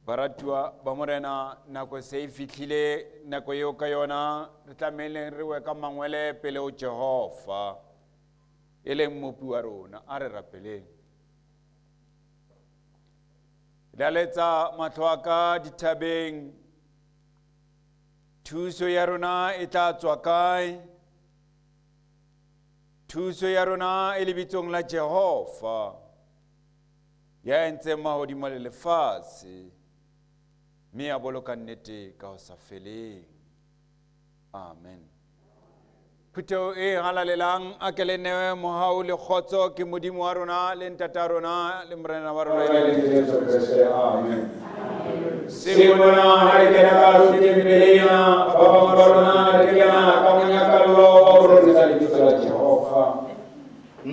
Baratua bamorena nako se fitlhile nako yo ka yona re tlamele re we ka mangwele pele o Jehova eleng mopi wa rona a re rapeleng daletsa matlho aka dithabeng thuso ya rona e tla tswa kae thuso ya rona e lebitsong la Jehova ya entse mahodimo le lefatshe mme a boloka nnete ka ho sa feleng. Amen. Phuteo e halalelang a ke le newe mohau le khotso ke modimo wa rona le ntata rona le morena wa rona Yesu Kriste. Amen. Simona harekena ka ruti milena baba rona rekena ka munya ka lo rona sali kusala Jehova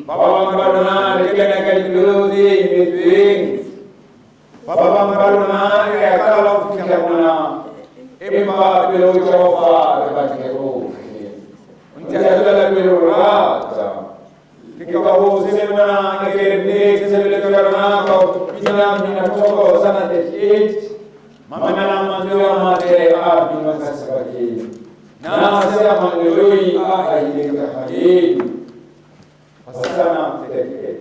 baba rona rekena ka ludi mitwing baba rona ya ka lo fikana imba bilo Jehova bakero untiala bilo rata kikaho semana ngene kesebele karana ko pina mina toko sana de Mamana mandoa mate abdi makasabaki na sema mandoi aideka hadi Hosanna Hymn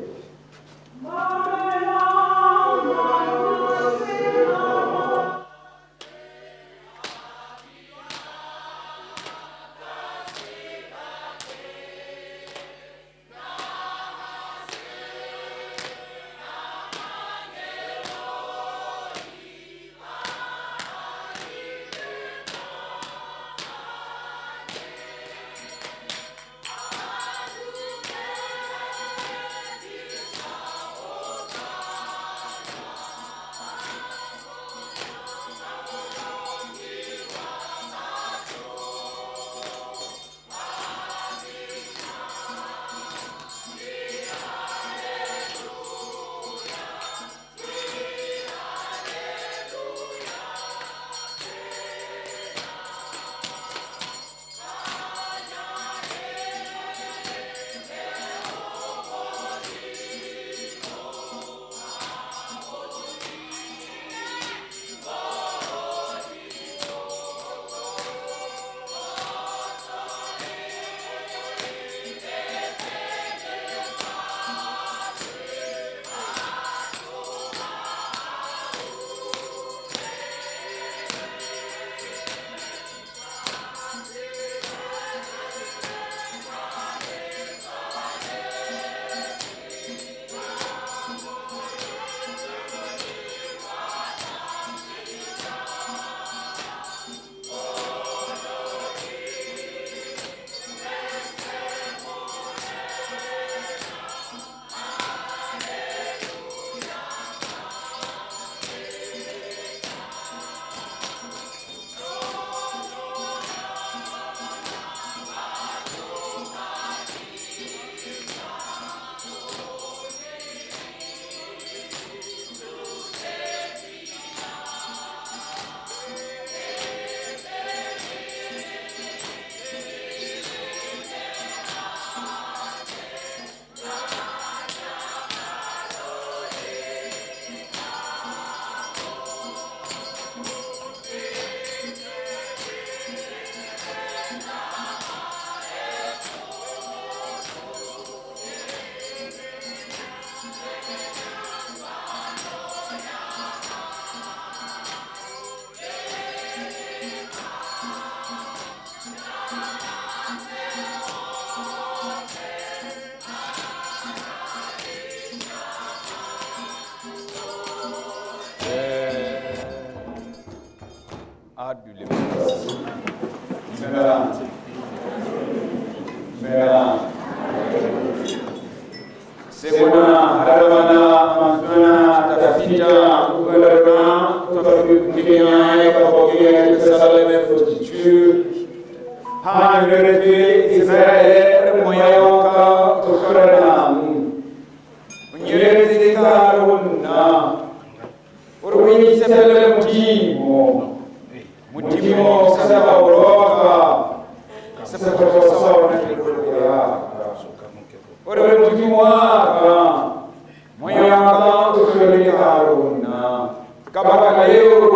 Kabaka leo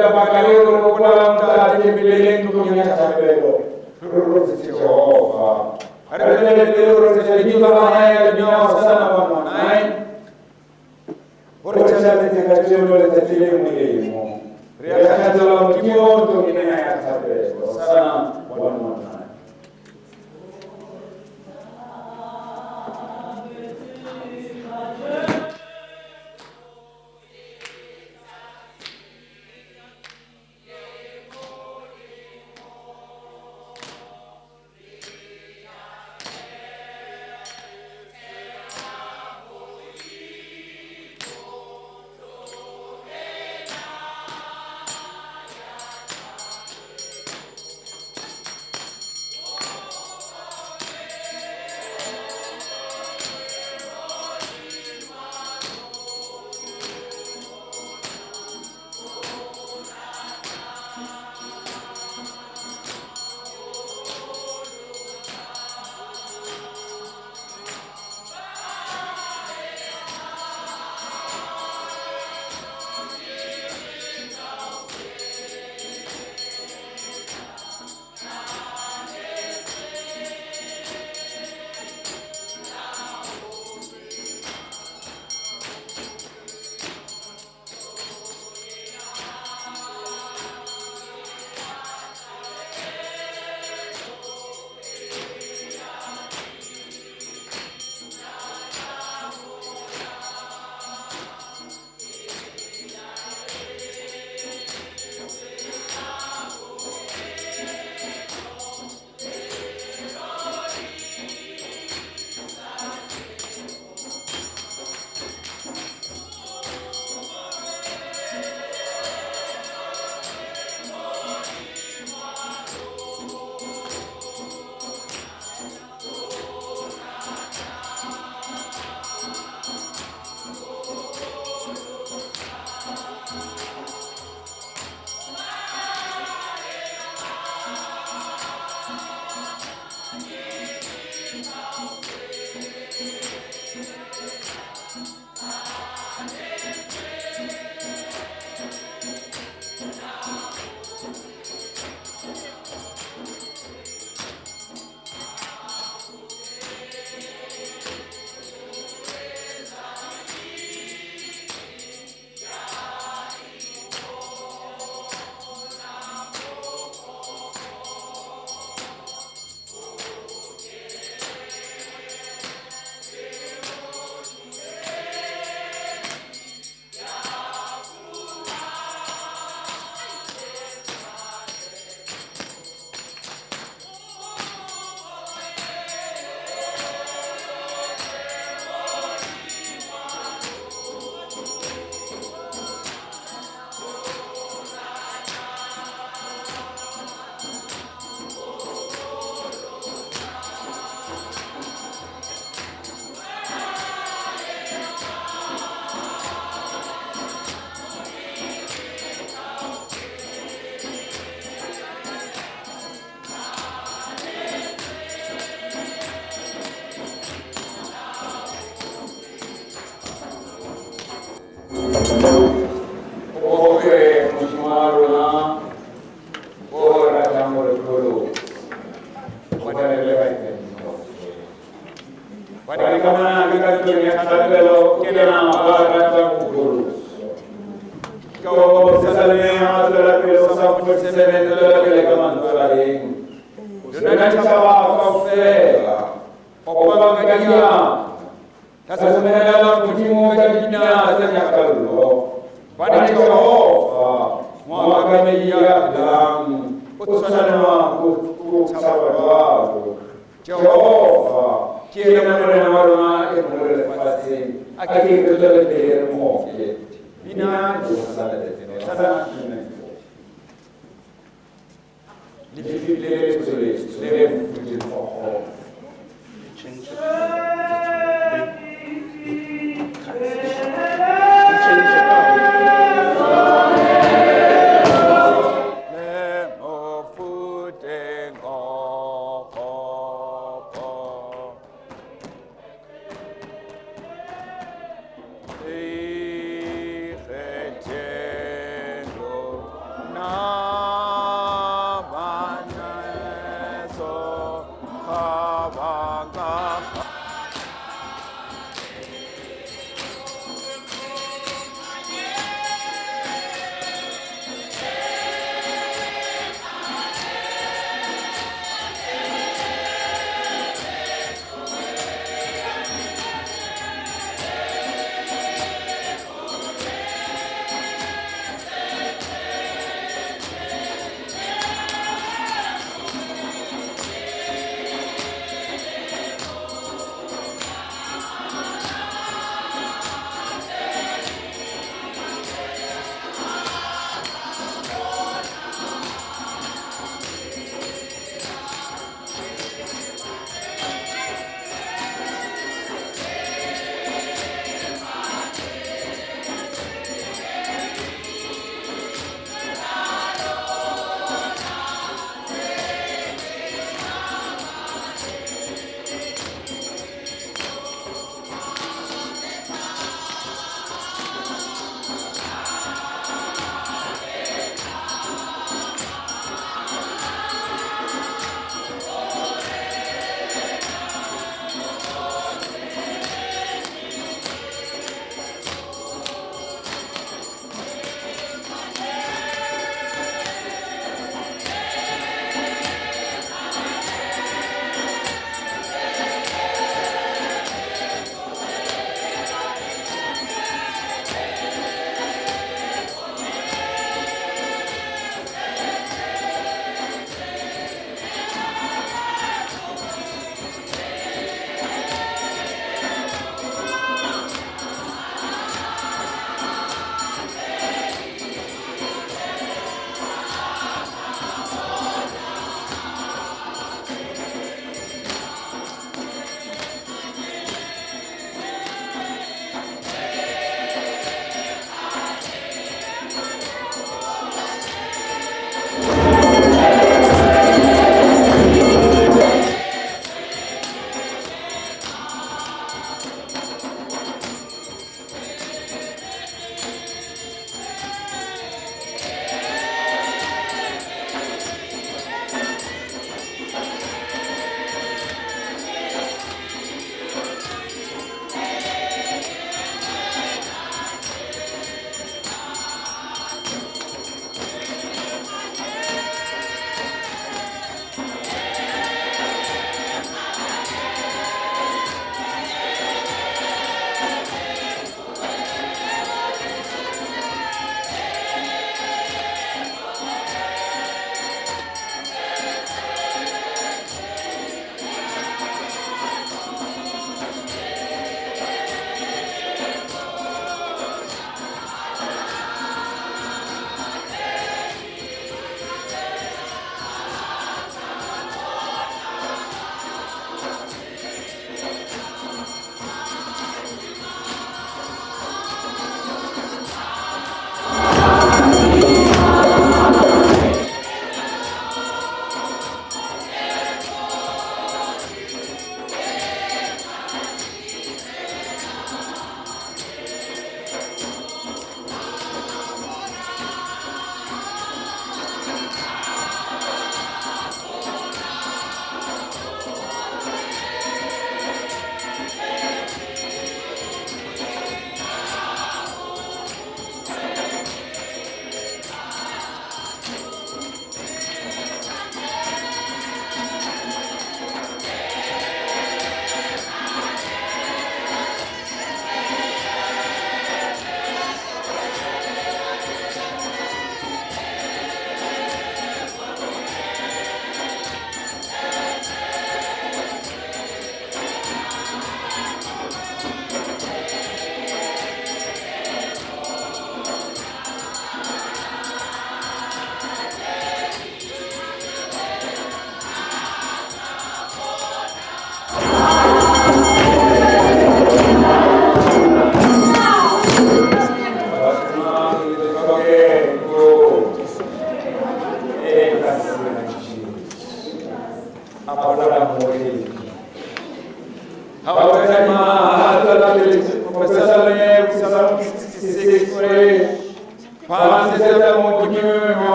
la bakaleo kuna mta tembeleni kunya tabelo rozi Jehova arabele rozi jina haya dunia sana bwana nai orocha tekatelo le tatile mwilimo reakata la mkimo tungine ya tabelo sana bwana.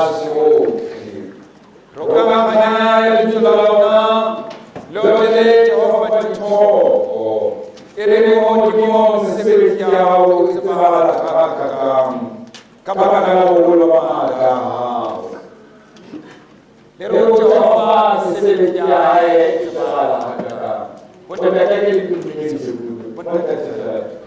lefatshe ohle. Ro kampanya lebitso la lona, lotele Jehova dithoto. E re modimo mesebetsi ya hao e tsebagala kakang, ka baka la boholo ba matla a hao. Le re Jehova mesebetsi ya hae e tsebagala kakang. Botata ke ditumediso, botata fela.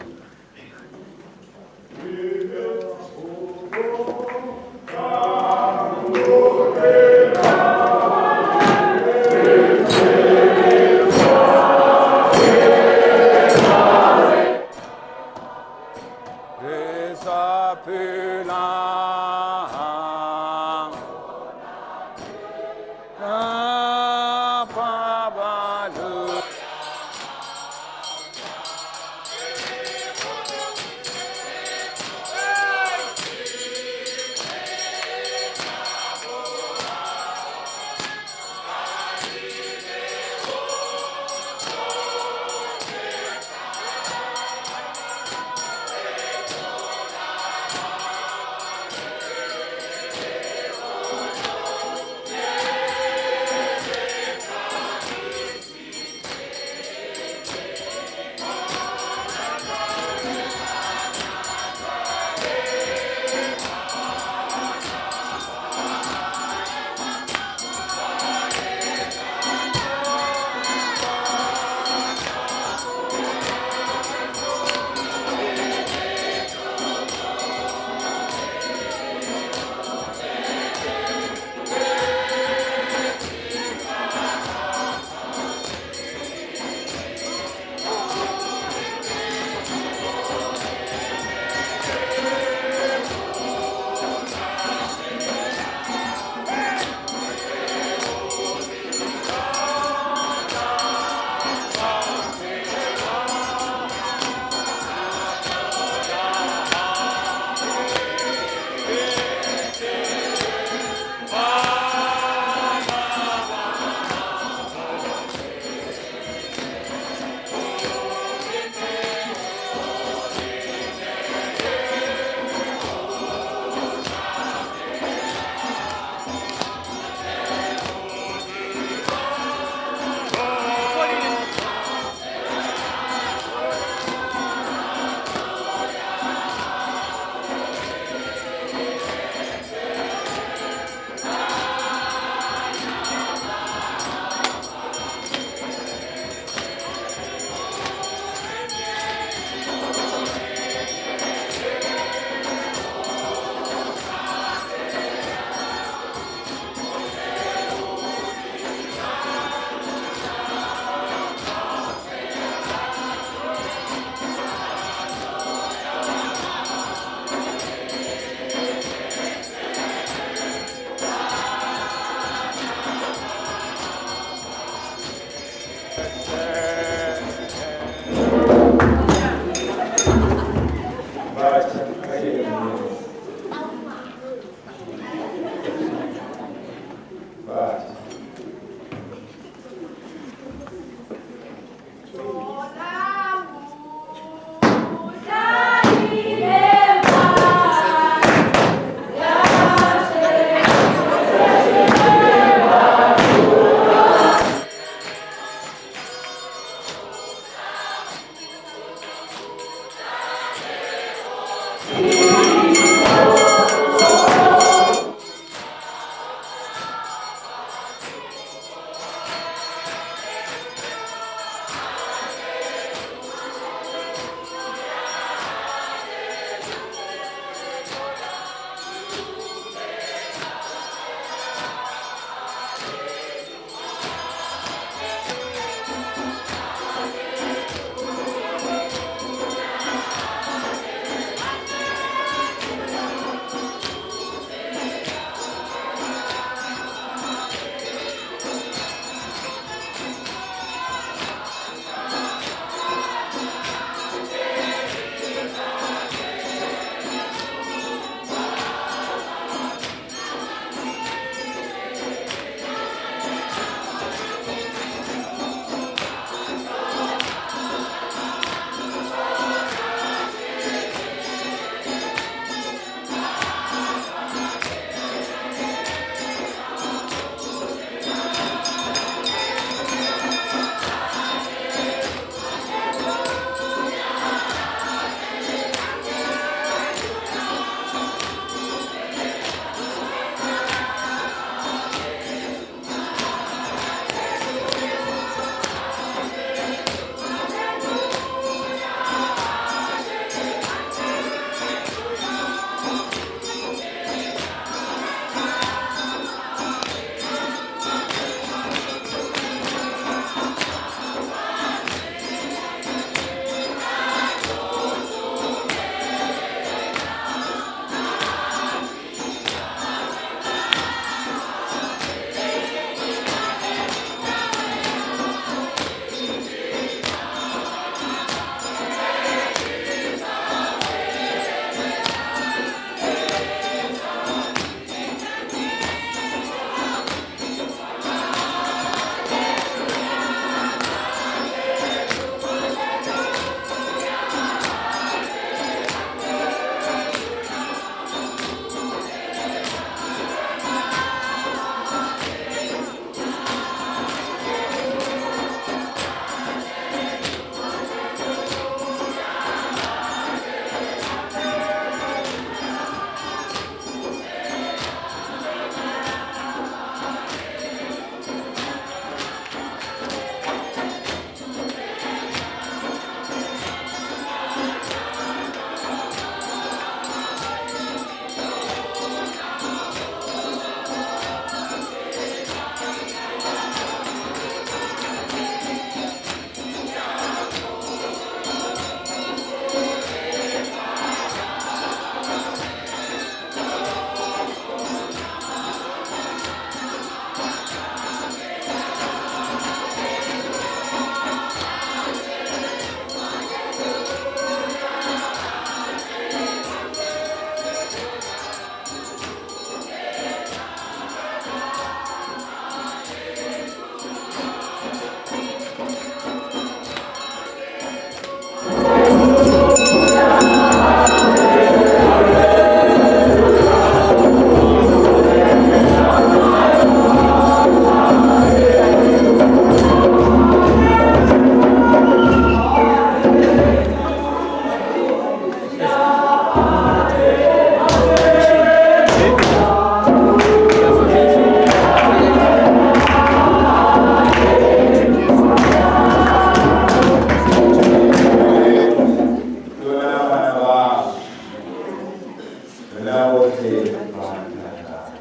Lao te pangata.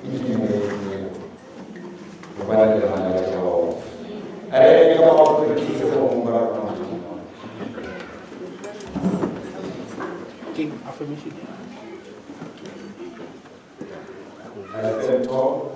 Intimate. Kepada dengan Jehova. Ada yang mau pergi sebelum King affirmation. Sesotho.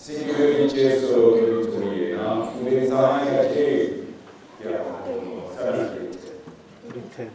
Singoli Jesu Victoria, Fumezai Ate, Return.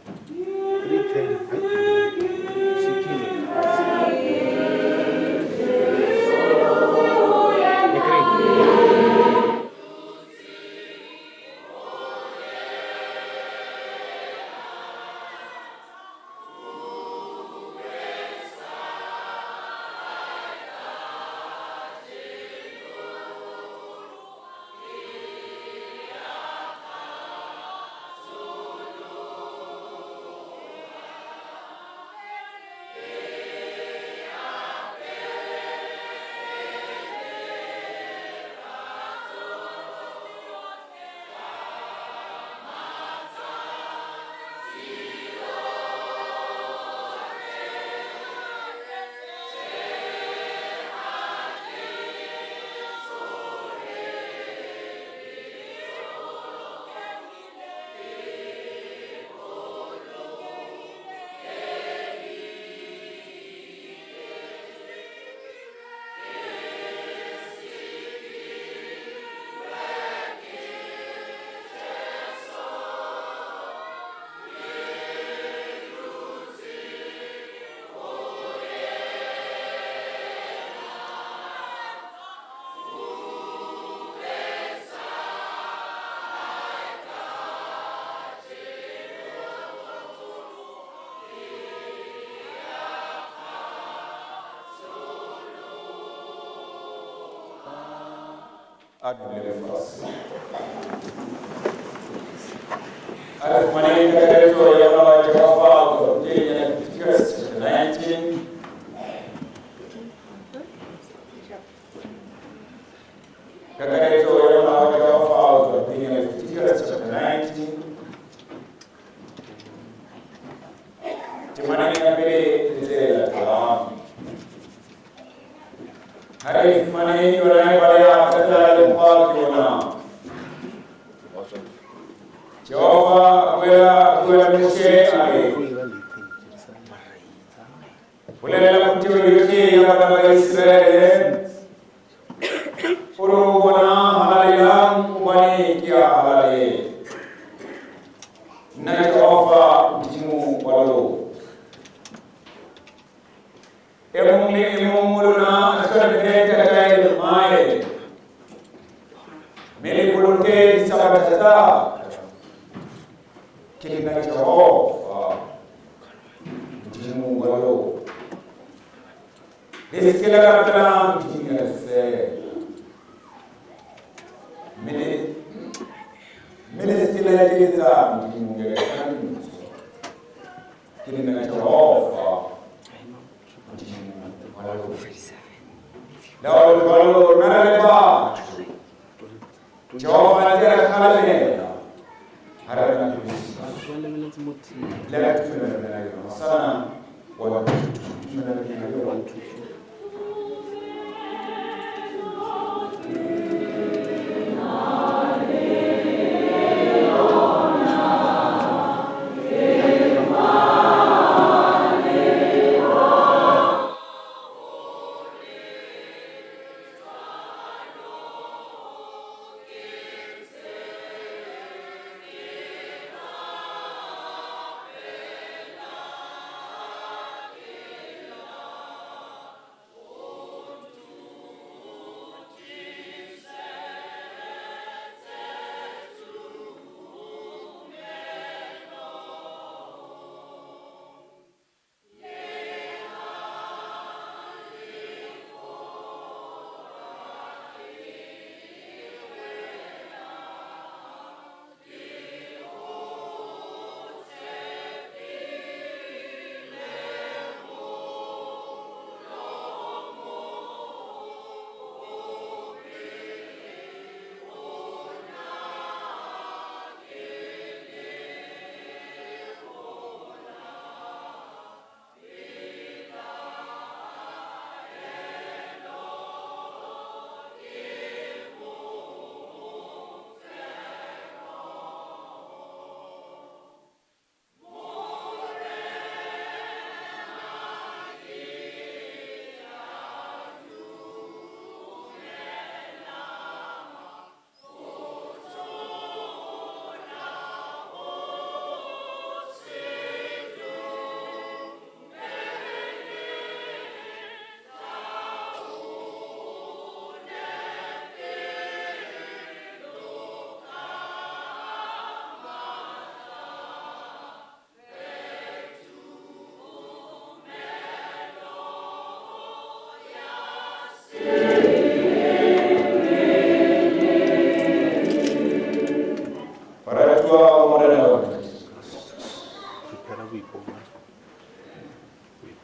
Adulefas. As my name is Jehova, Leviticus 19. Leviticus 19. Timanani mbele zela taam. Harif mani yonai balaya kata lempa kiona. Jehova kuela Moshe ale. Kulela mtu yote ya wana Israeli. Puru wana halalilang ubani kia halale. Na Jehova mtimu walo. Emumuluna aswalipeta kaya lumae. Meli bulunke sabatata. Kilina Jehova mtimu walo. Deskila katala mtimu yase. Ministry ya mtimu yase. Kilina Jehova. Lalu nareba Jehova tera kalame harana kulisi la tunana sana wa tunana hiyo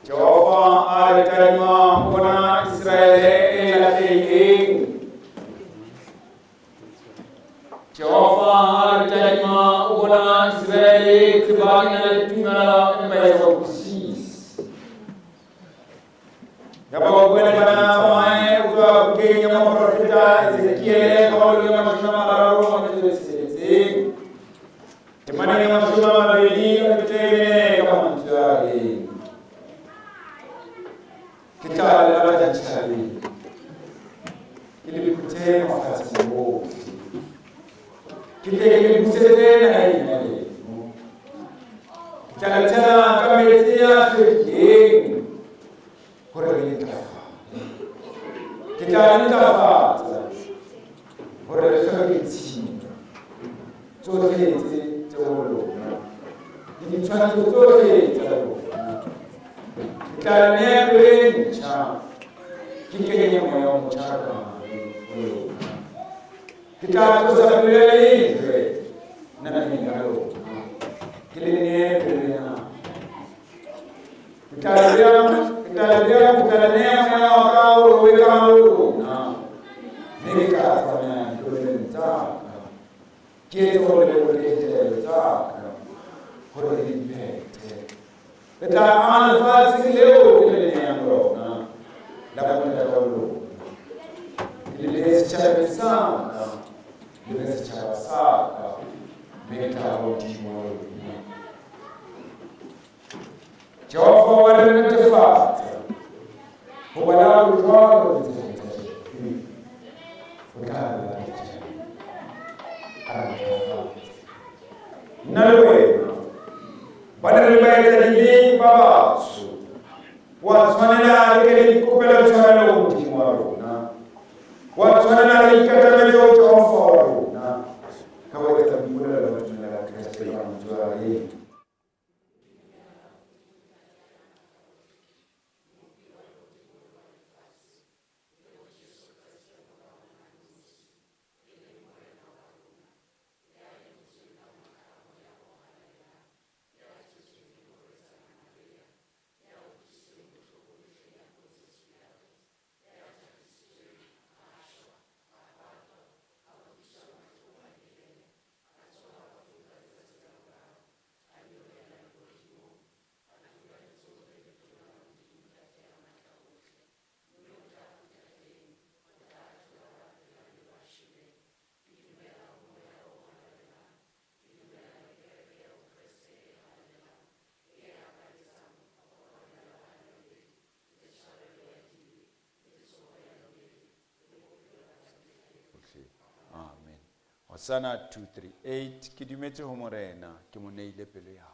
Jehova alitalima wana Israeli elating. Jehova alitalima wana Israeli tibaki na tungala mbaya kusis. Yaba kwenda bana mae kwa kenya maprofeta Ezekiel kauli ya mashamba la roho mteseti. Temani ya mashamba mabeli mtevene kama mtwali. Kitala la jachali. Ili kutema fasi mbovu. Kitele kusete na hii. Kitala kametia shiki. Hora ni tafa. Kitala ni tafa. Hora ni shaki. Zote tolo. Ni chanzo zote tolo. Kitala ne kulencha. Kikenya moyo mchaka. Kitala kusabili na mingalo. Kilini pelena. Kitala mwana wakao weka malugu na nika fanya kulenza. Kieto le taka. Horo dipete. Kitala anafasi leo kilini yango na labda ndalo. Kilini chape sana. Kilini chape sana. Meta otimo. Jehova wanatefata. Wala utwalo mtete. Ukala. Nalwe. Badala baita dini babasu. Watwana alekeli kupela tsana utimo warona. Watwana alikata mezo Jehova warona. Kaweta mbona la watwana la Kristo ya mtwali. Amen. Hosanna 238 kidimete homorena kimuneile pele ya.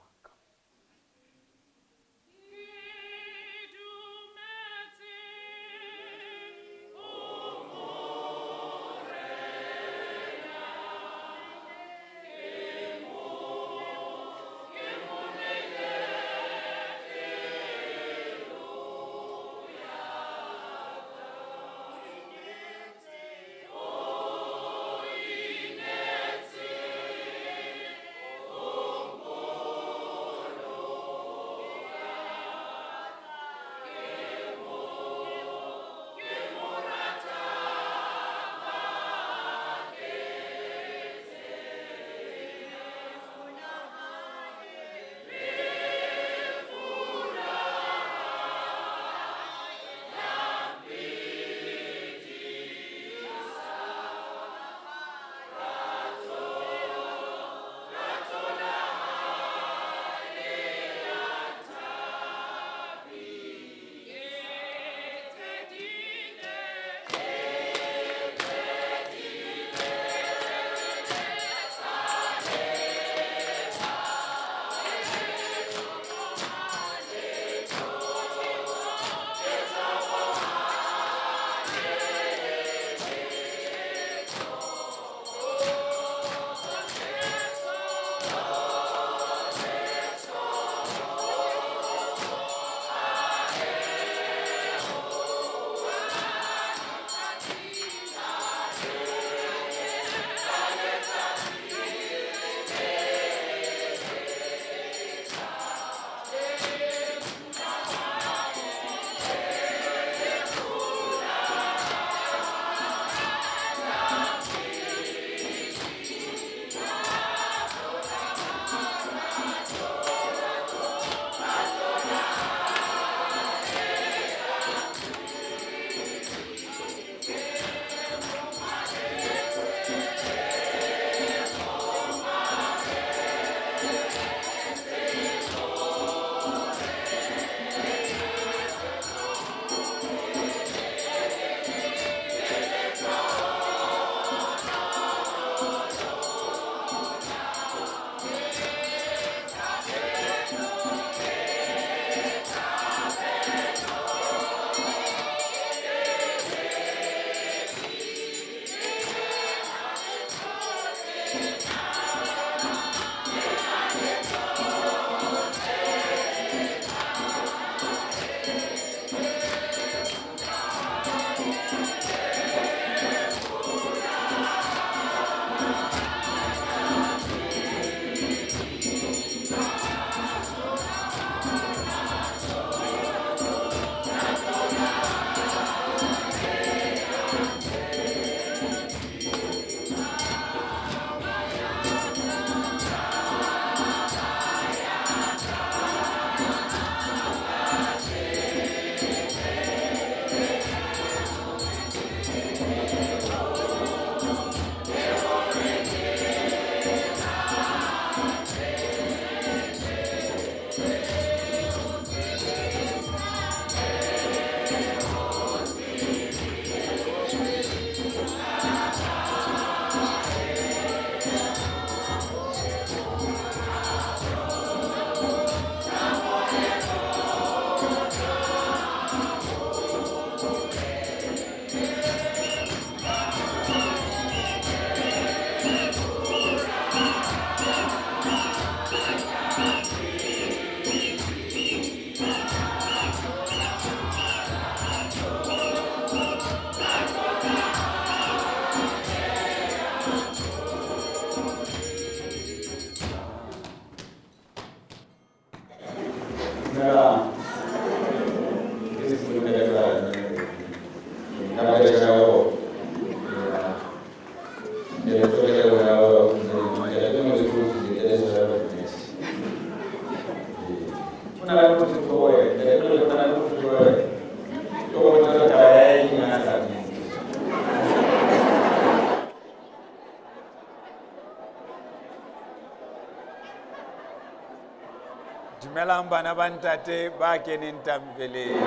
Dumelang bana ba ntate ba keneng tampeleng.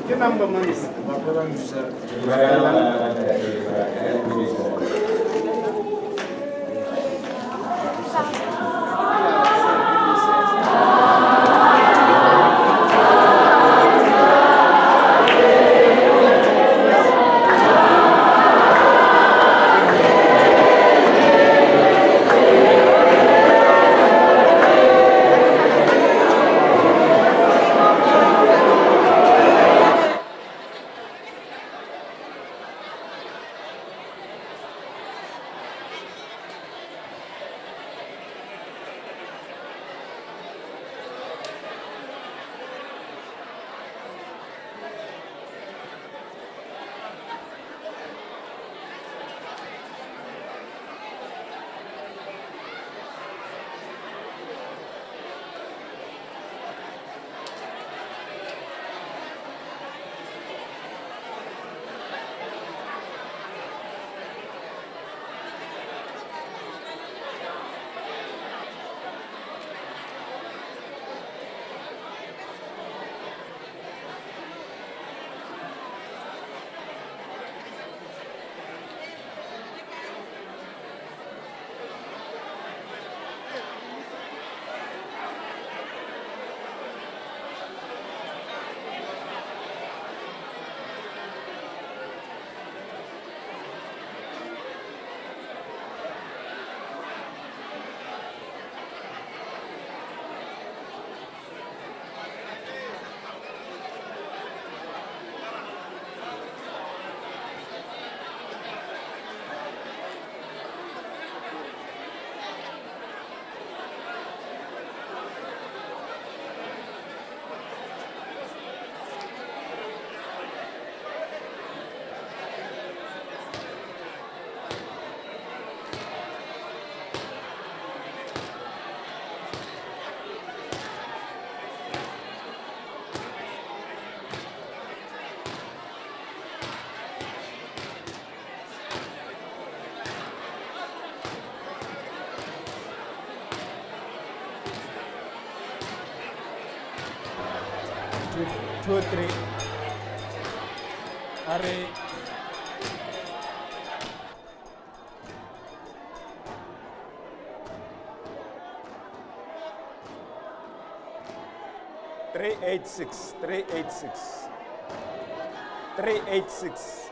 Ke number man. Dumelang bana ba ntate ba keneng. Two, three. Hurry. Three, 386. 386. 386.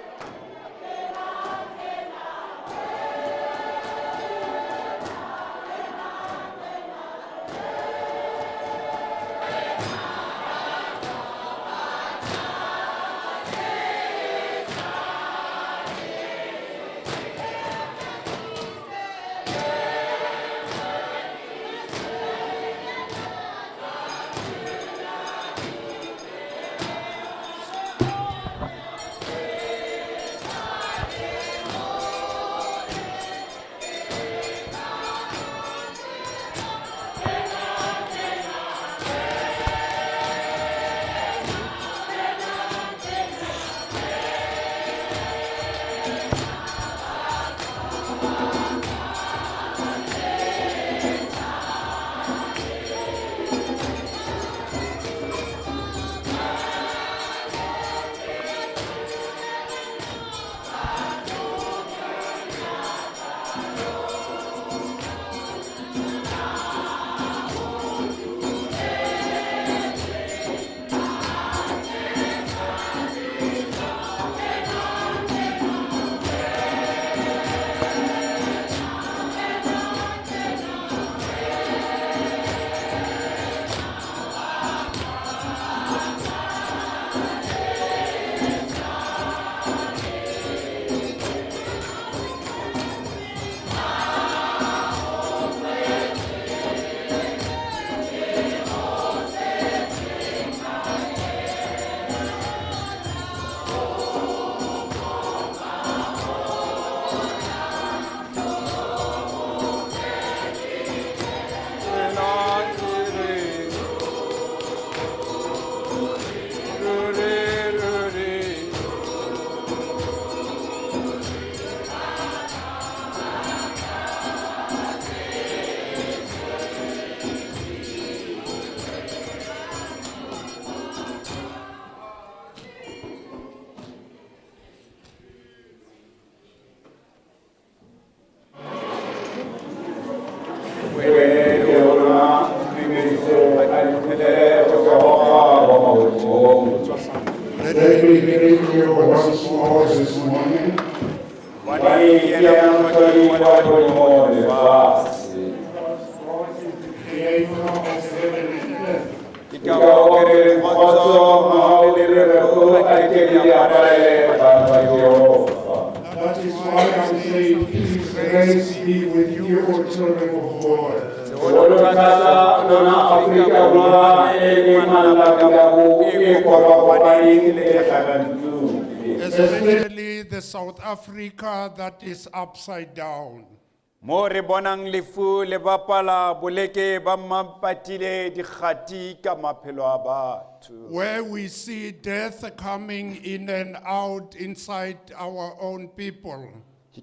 here once more this morning. Creator of heaven and earth. That is why I'm saying, peace, grace be with you, O children of God. Especially the South Africa that is upside down. Mo re bonang lefu le bapala boleke ba mapatile dikgati ka maphelo a batho. Where we see death coming in and out inside our own people.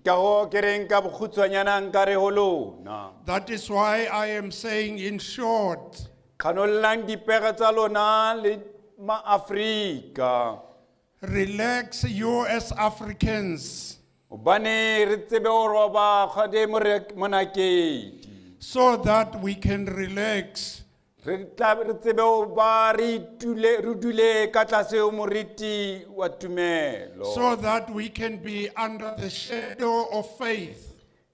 Ka ho ke reng ka bokhutswanyana nkare ho lona. That is why I am saying in short, Khanollang dipega tsa lona le ma-Afrika. relax you as Africans, Obane re tsebe ho roba khade monakedi. so that we can relax. Re tsebe ho ba re dule ka tlase ho moriti wa tumelo. So that we can be under the shadow of faith.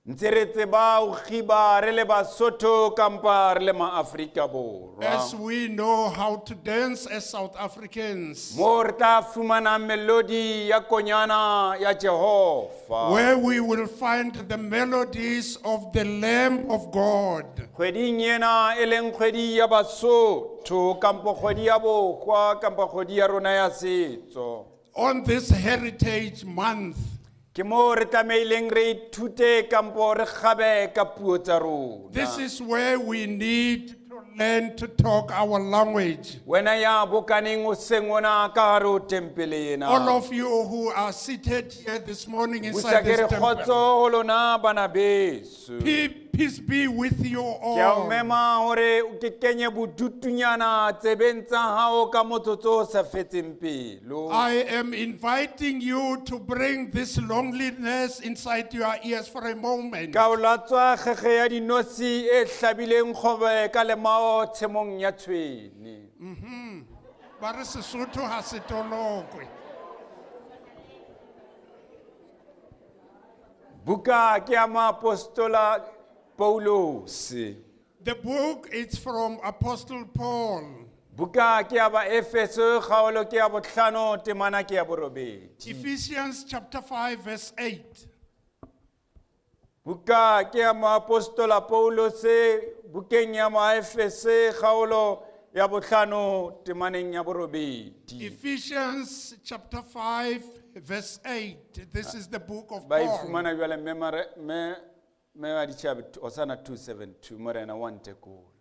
Ntse re tseba ho khiba re le Basotho kampa re le ma-Afrika Borwa. As we know how to dance as South Africans, Mo re tla fumana melodi ya konyana ya Jehova. where we will find the melodies of the Lamb of God. Kgweding ena e leng kgwedi ya Basotho kampo kgwedi ya Bokgwa kampo kgwedi ya rona ya setso. On this Heritage Month, Ke mo re tlameileng re ithute kampo re kgabe ka puo tsa rona. this is where we need to learn to talk our language. Wena ya bokaneng o sengona ka hare ho tempele ena. All of you who are seated here this morning inside Busa ke this re temple, kgotso ho lona bana beso. peace be with you Ke a o all. mema hore o ke kenye bodutunyana tsebeng tsa hao ka motsotso o sa fetseng pelo. I am inviting you to bring this loneliness inside your ears for a moment. Ka o latswa kgege ya dinosi e hlabileng kgobe ka lemao tshemong ya tshwene. Ba re Sesotho ha se tolokwe. Buka ke ya maapostola Paulos. The book is from Apostle Paul. Buka ke ya ba Efeso kgaolo ke ya botlhano temana ke ya borobedi. Ephesians chapter 5 verse 8. Buka ke ya maapostola Paulos bukeng ya maefese kgaolo ya botlhano temaneng ya borobedi. Ephesians chapter 5 verse 8. This is the book of Ba Paul. ifumana jwale me wa ditšhabe Hosanna 2:7 morena wa ntekolo.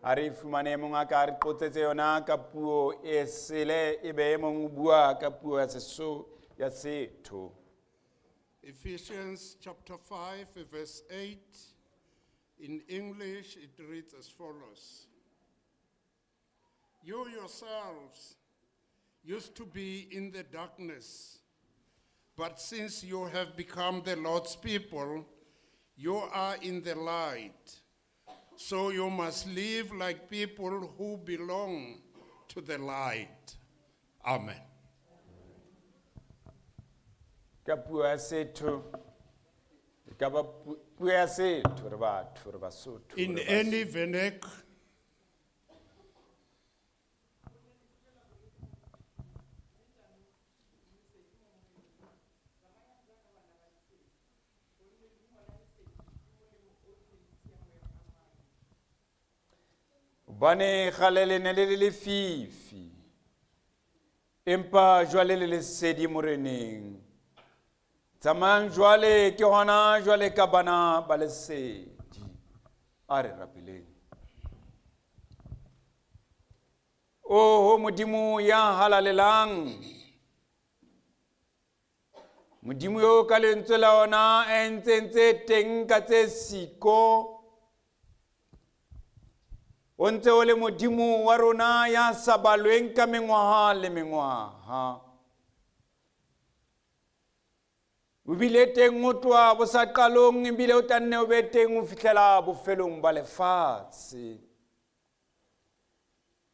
Ari fumane monga ka re potsetse yona ka puo e sele e be mong bua ka puo ya Sesotho. Ephesians chapter 5 verse 8. In English it reads as follows. You yourselves used to be in the darkness, but since you have become the Lord's people, you are in the light. So you must live like people who belong to the light. Amen. Ka puo ya setho ka ba puo ya setho re batho re Basotho. In any vernacular, Bane khalele ne le fifi. Empa jwale le sedi moreneng. Tsamang jwale ke hona jwale ka bana ba le sedi. Are rapileng. Oh Modimo ya halalelang. Modimo yo ka lentswe la ona entse teng ka tse siko. O ntse o le Modimo wa rona ya sabalweng ka mengwaha le mengwaha. O bile teng o tloha bosaqalong ebile o tanne o be teng o fihlela bofelong ba lefatshe.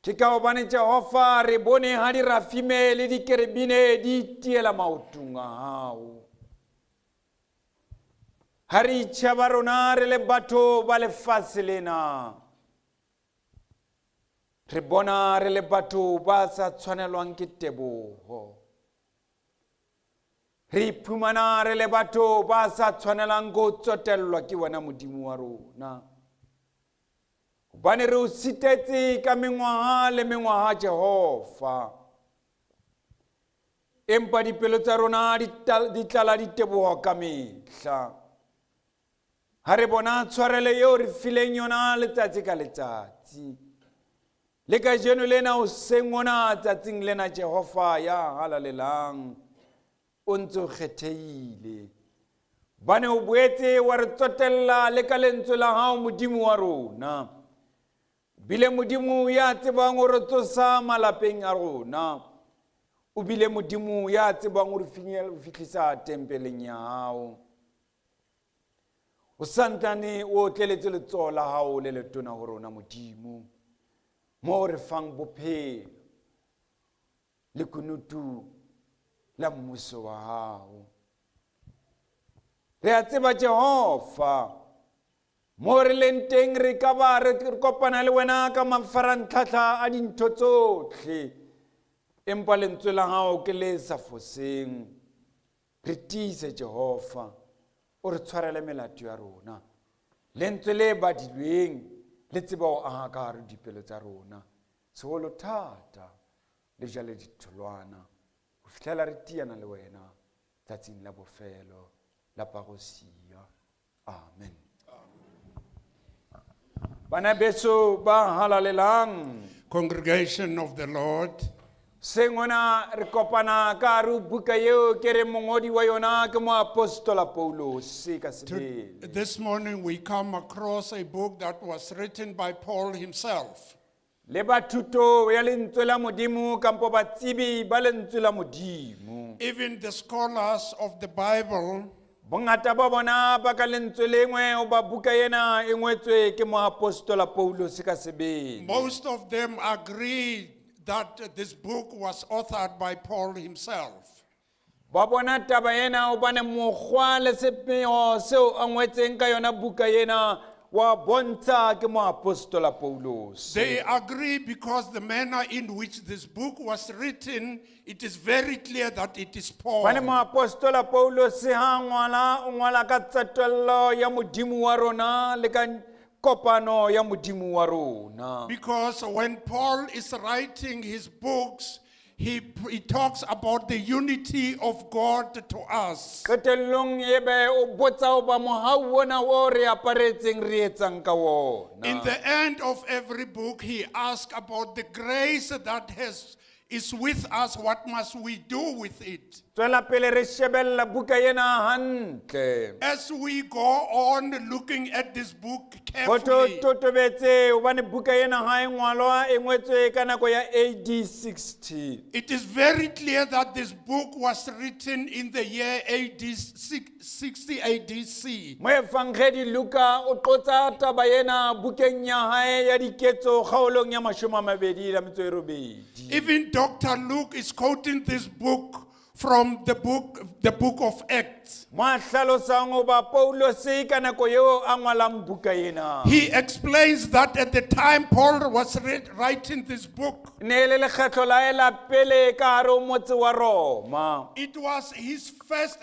Ke ka hobane Jehova re bone ha di rafime le dikerebine di tiela maotong a hao. Ha re itjheba rona re le batho ba lefatshe lena. Re bona re le batho ba sa tshwanelwang ke teboho. Re iphumana re le batho ba sa tshwanelang go tsotellwa ke wena Modimo wa rona. Hobane re o sitetse ka mengwaha le mengwaha Jehova. Empa dipelo tsa rona di tlala diteboho ka mehla. Ha re bona tshwarelo eo re fileng yona letsatsi ka letsatsi. Le ka jeno lena o sengona tsatsing lena Jehova ya halalelang. O ntse o kgethehile. Bane o boetse wa re tsotella le ka lentswe la hao Modimo wa rona. Bile Modimo ya tsebang o re tsosa malapeng a rona. O bile Modimo ya tsebang o re fihlisa tempeleng ya hao. O santane o tleletse letsoho la hao le letona ho rona Modimo. Mo re fang bophelo le kunutu la mmuso wa hao. Re a tseba Jehova. Mo re leng teng re ka ba re kopana le wena ka mafarantlhatlha a dintho tsohle. Empa lentswe la hao ke le sa foseng. Re tiise Jehova. O re tshwarele melato ya rona. Lentswe le badilweng le tseba o aha ka hare dipelo tsa rona. Seholo thata le jale ditholwana. Ho fihlela re tiana le wena tsatsing la bofelo la parousia. Amen. Bana beso ba halalelang. Congregation of the Lord, Sengona re kopana ka hare ho buka eo ke re mongodi wa yona ke moapostola Paulos ka sebele. this morning we come across a book that was written by Paul himself. Le bathuto ya lentswe la Modimo kampo batsebi ba lentswe la Modimo. Even the scholars of the Bible Bongata ba bona ba ka lentswe lengwe o ba buka ena e ngwetswe ke moapostola Paulos ka sebele. most of them agree that this book was authored by Paul himself. Ba bona taba ena o bane mokgwa le sepheo seo a ngwetseng ka yona buka ena wa bontsha ke moapostola Paulos. They agree because the manner in which this book was written, it is very clear that it is Paul. Bane moapostola Paulos ha o ngwala ka tsetelo ya Modimo wa rona le ka kopano ya Modimo wa rona. Because when Paul is writing his books, he talks about the unity of God to us. Qetellong ebe o botsa o ba mohau ona o re aparetseng re etsang ka wona. In the end of every book, he asks about the grace that is with us. What must we do with it? Tswela pele re shebella buka ena hantle. As we go on looking at this book Go carefully, totobetse o bane buka ena ha e ngwalwa e ngwetswe ka nako ya AD 60. it is very clear that this book was written in the year AD 60 ADC. Mo evangeli Luka o tlotsa taba ena bukeng ya hae ya diketso kgaolong ya 28. Even Dr. Luke is quoting this book from the book of Acts. Mo hlalosang goba Paulos ka nako yeo a ngwalang buka ena. He explains that at the time Paul was writing this book, Ne le lekgetlo la ela pele ka hare ho motse wa Roma. it was his first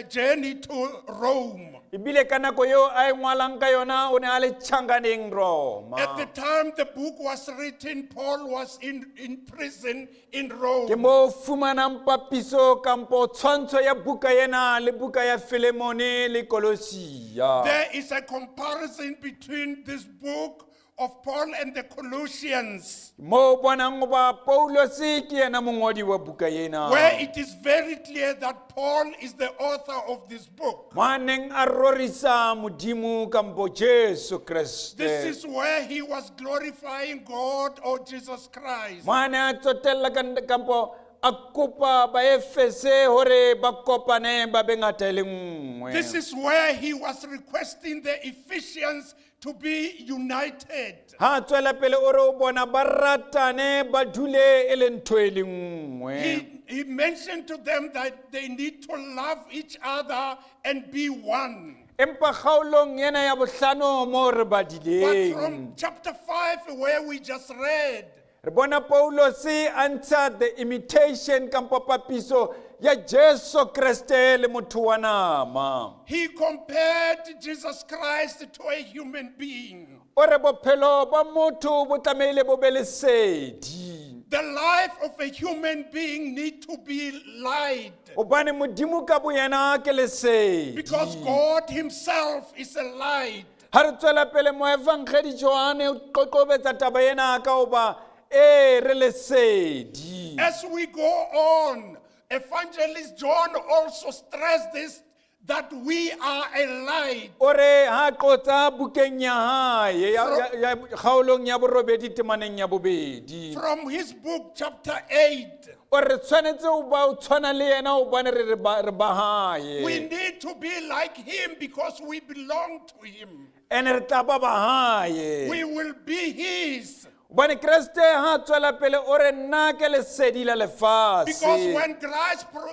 journey to Rome. Ibile ka nako yeo a e ngwalang ka yona o ne a le tjhankaneng Roma. At the time the book was written, Paul was in prison in Rome. Ke mo fumanang papiso kampo tshwantsho ya buka ena le buka ya Filemone le Kolosia. There is a comparison between this book of Paul and the Colossians, Mo bonang goba Paulos ke yena mongodi wa buka ena. where it is very clear that Paul is the author of this book. Maneng a rorisa modimo kampo Jesu Kriste. This is where he was glorifying God or Jesus Christ. Mane a tsotella kampo a kopa ba Efese hore ba kopane ba bengata e le nngwe. This is where he was requesting the Ephesians to be united. Ha tswela pele o re o bona ba ratane ba dule e le ntho e le nngwe. He mentioned to them that they need to love each other and be one. Empa kgaolong ena ya bohlano mo re But badileng. from chapter 5, where we just read, Re bona Paulos a ntsha the imitation kampo papiso ya Jesu Kriste le motho wa nama. he compared Jesus Christ to a human being. O re bophelo ba motho bo tlameile bo be lesedi. The life of a human being need to be light, Hobane modimo ka boyena ke lesedi. because God himself is a light. Ha re tswela pele mo evangeli Johane o qoqobetsa taba ena ka hoba re lesedi. As we go on, Evangelist John also stressed this, that we are a light. O re ha qotsa bukeng ya hae ya kgaolong ya borobedi temaneng ya bobedi. From his book, chapter 8, O re tshwanetse o ba o tshwana le yena hobane re ba hae. we need to be like him because we belong to him. Ene re tla ba hae. We will be his. Hobane Kriste ha tswela pele o re nna ke lesedi la lefatshe. Because when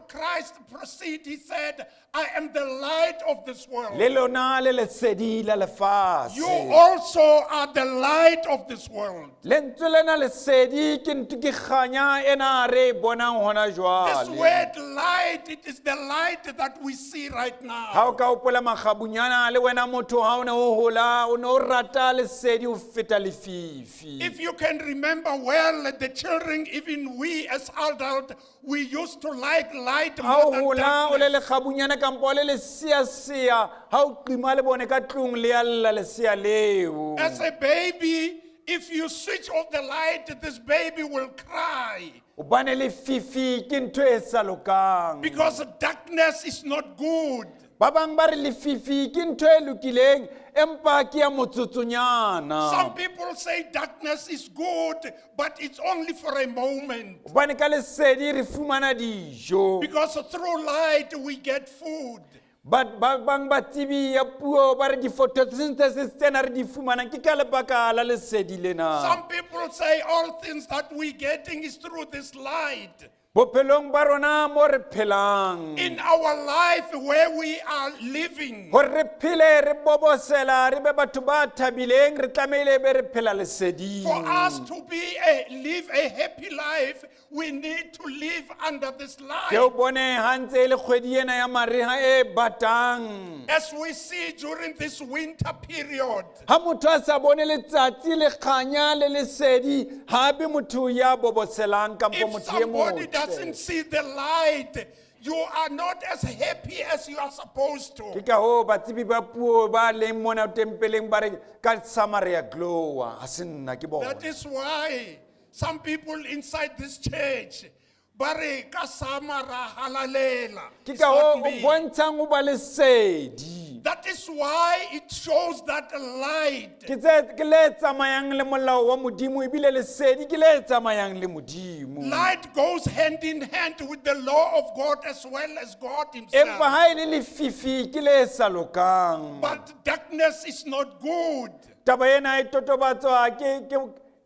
Christ proceeded, he said, I am the light of this world. Le lona le lesedi la lefatshe. You also are the light of this world. Lentswe lena lesedi ke ke kganya ena re bonang hona This jwale. word light, it is the light that we see right Ha now. o ka hopola makgabunyana le wena motho ha o ne o hola o ne o rata lesedi ho feta lefifi. If you can remember well, the children, even we as adults, we used to like light Ha o more than hola o le darkness. lekgabunyana kampo le lesia ha o qima le bone ka tlung le alla lesea leo. As a baby, if you switch off the light, this baby will cry. Hobane lefifi ke ntho e sa lokang. Because darkness is not good. Ba bang ba re lefifi ke ntho e lokileng empa ke ya motsotsonyana. Some people say darkness is good, but it's only for a moment. Hobane ka lesedi re fumana dijo. Because through light we get food. But bang ba tsebi ya puo ba re di photosynthesis tsena re di fumanang ke ka lebaka la lesedi lena. Some people say all things that we're getting is through this light. Bophelong ba rona mo re phelang. In our life where we are living, Hore re phele re bobosela re be batho ba thabileng re tlameile be re phela lesedi. for us to live a happy life, we need to live under this Ke o light. bone ha ntse e le kgwedi ena ya mariha e batang. As we see during this winter period, Ha motho a sa bone letsatsi le kganya le lesedi ha be motho ya boboselang kampo if motho e somebody motle. doesn't see the light, you are not as happy as you are supposed to. Ke ka hoo batsebi ba puo ba leng mona tempeleng ba re ka Samaria glowa ha se nna ke bona. That is why some people inside this church, bare ka samara halalela. Ke It's ka not hoo o me. bontshang o ba lesedi. That is why it shows that light. Ke le tsamayang le molao wa modimo ebile lesedi ke le tsamayang le modimo. Light goes hand in hand with the law of God as well as God Empa himself. ha e le lefifi ke le sa lokang. But darkness is not good. Taba ena e totobatswa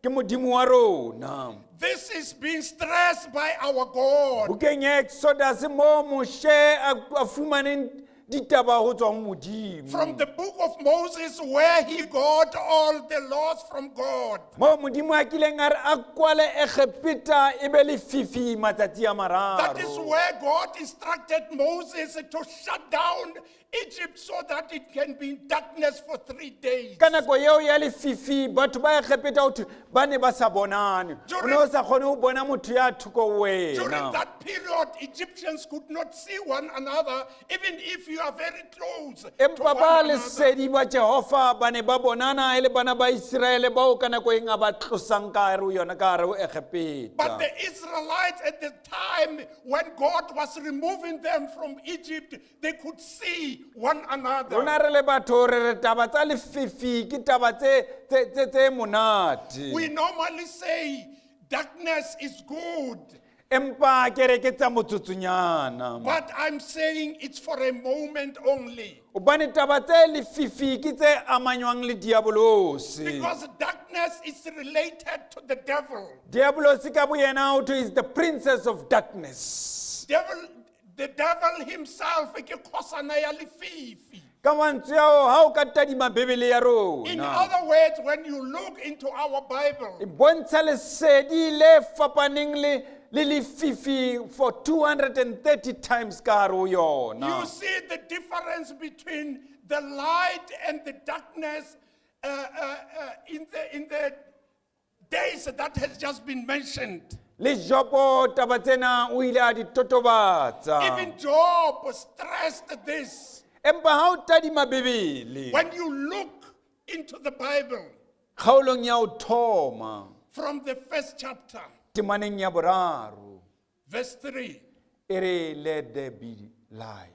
ke modimo wa rona. This is being stressed by our God. Bukeng ya Exodus mo Moshe a fumaneng ditaba ho tswa ho modimo. From the book of Moses, where he got all the laws from God. Mo modimo a kileng a re a kwale Egepeta e be lefifi matsatsi a mararo. That is where God instructed Moses to shut down Egypt so that it can be in darkness for 3 days. Ka nako eo ya lefifi batho ba Egepeta hothwe ba ne ba sa bonane. O ne o sa kgone ho bona motho ya thoko wena. During that period, Egyptians could not see one another, even if you are very close to Empa one ba another. lesedi ba Jehova ba ne ba bonana e le bana ba Israele bao ka nako eng a ba tlosang ka hare ho yona ka hare ho Egepeta. But the Israelites at the time, when God was removing them from Egypt, they could see one another. Rona re le batho re re taba tsa lefifi ke taba tse monate. We normally say darkness is good, Empa ke re ke tsa motsotsunyana. but I'm saying it's for a moment only. Hobane taba tse lefifi ke tse amanywang le diabolosi. Because darkness is related to the devil. Diabolosi ka boyena ho thwe is the princess of darkness. The devil himself ke khosana ya lefifi. Ka mantswe ao ha o ka tadima Bebele ya In rona. other words, when you look into our Bible, E bontsha lesedi le fapaneng le lefifi for 230 times ka hare ho yona. you see the difference between the light and the darkness in the days that has just been mentioned. Le Jopo taba tsena o ile a di totobatsa. Even Job stressed this. Empa ha o tadima Bebele When you look into the Bible, kgaolong ya ho thoma from the first chapter, temaneng ya boraro verse 3, e re let there be light.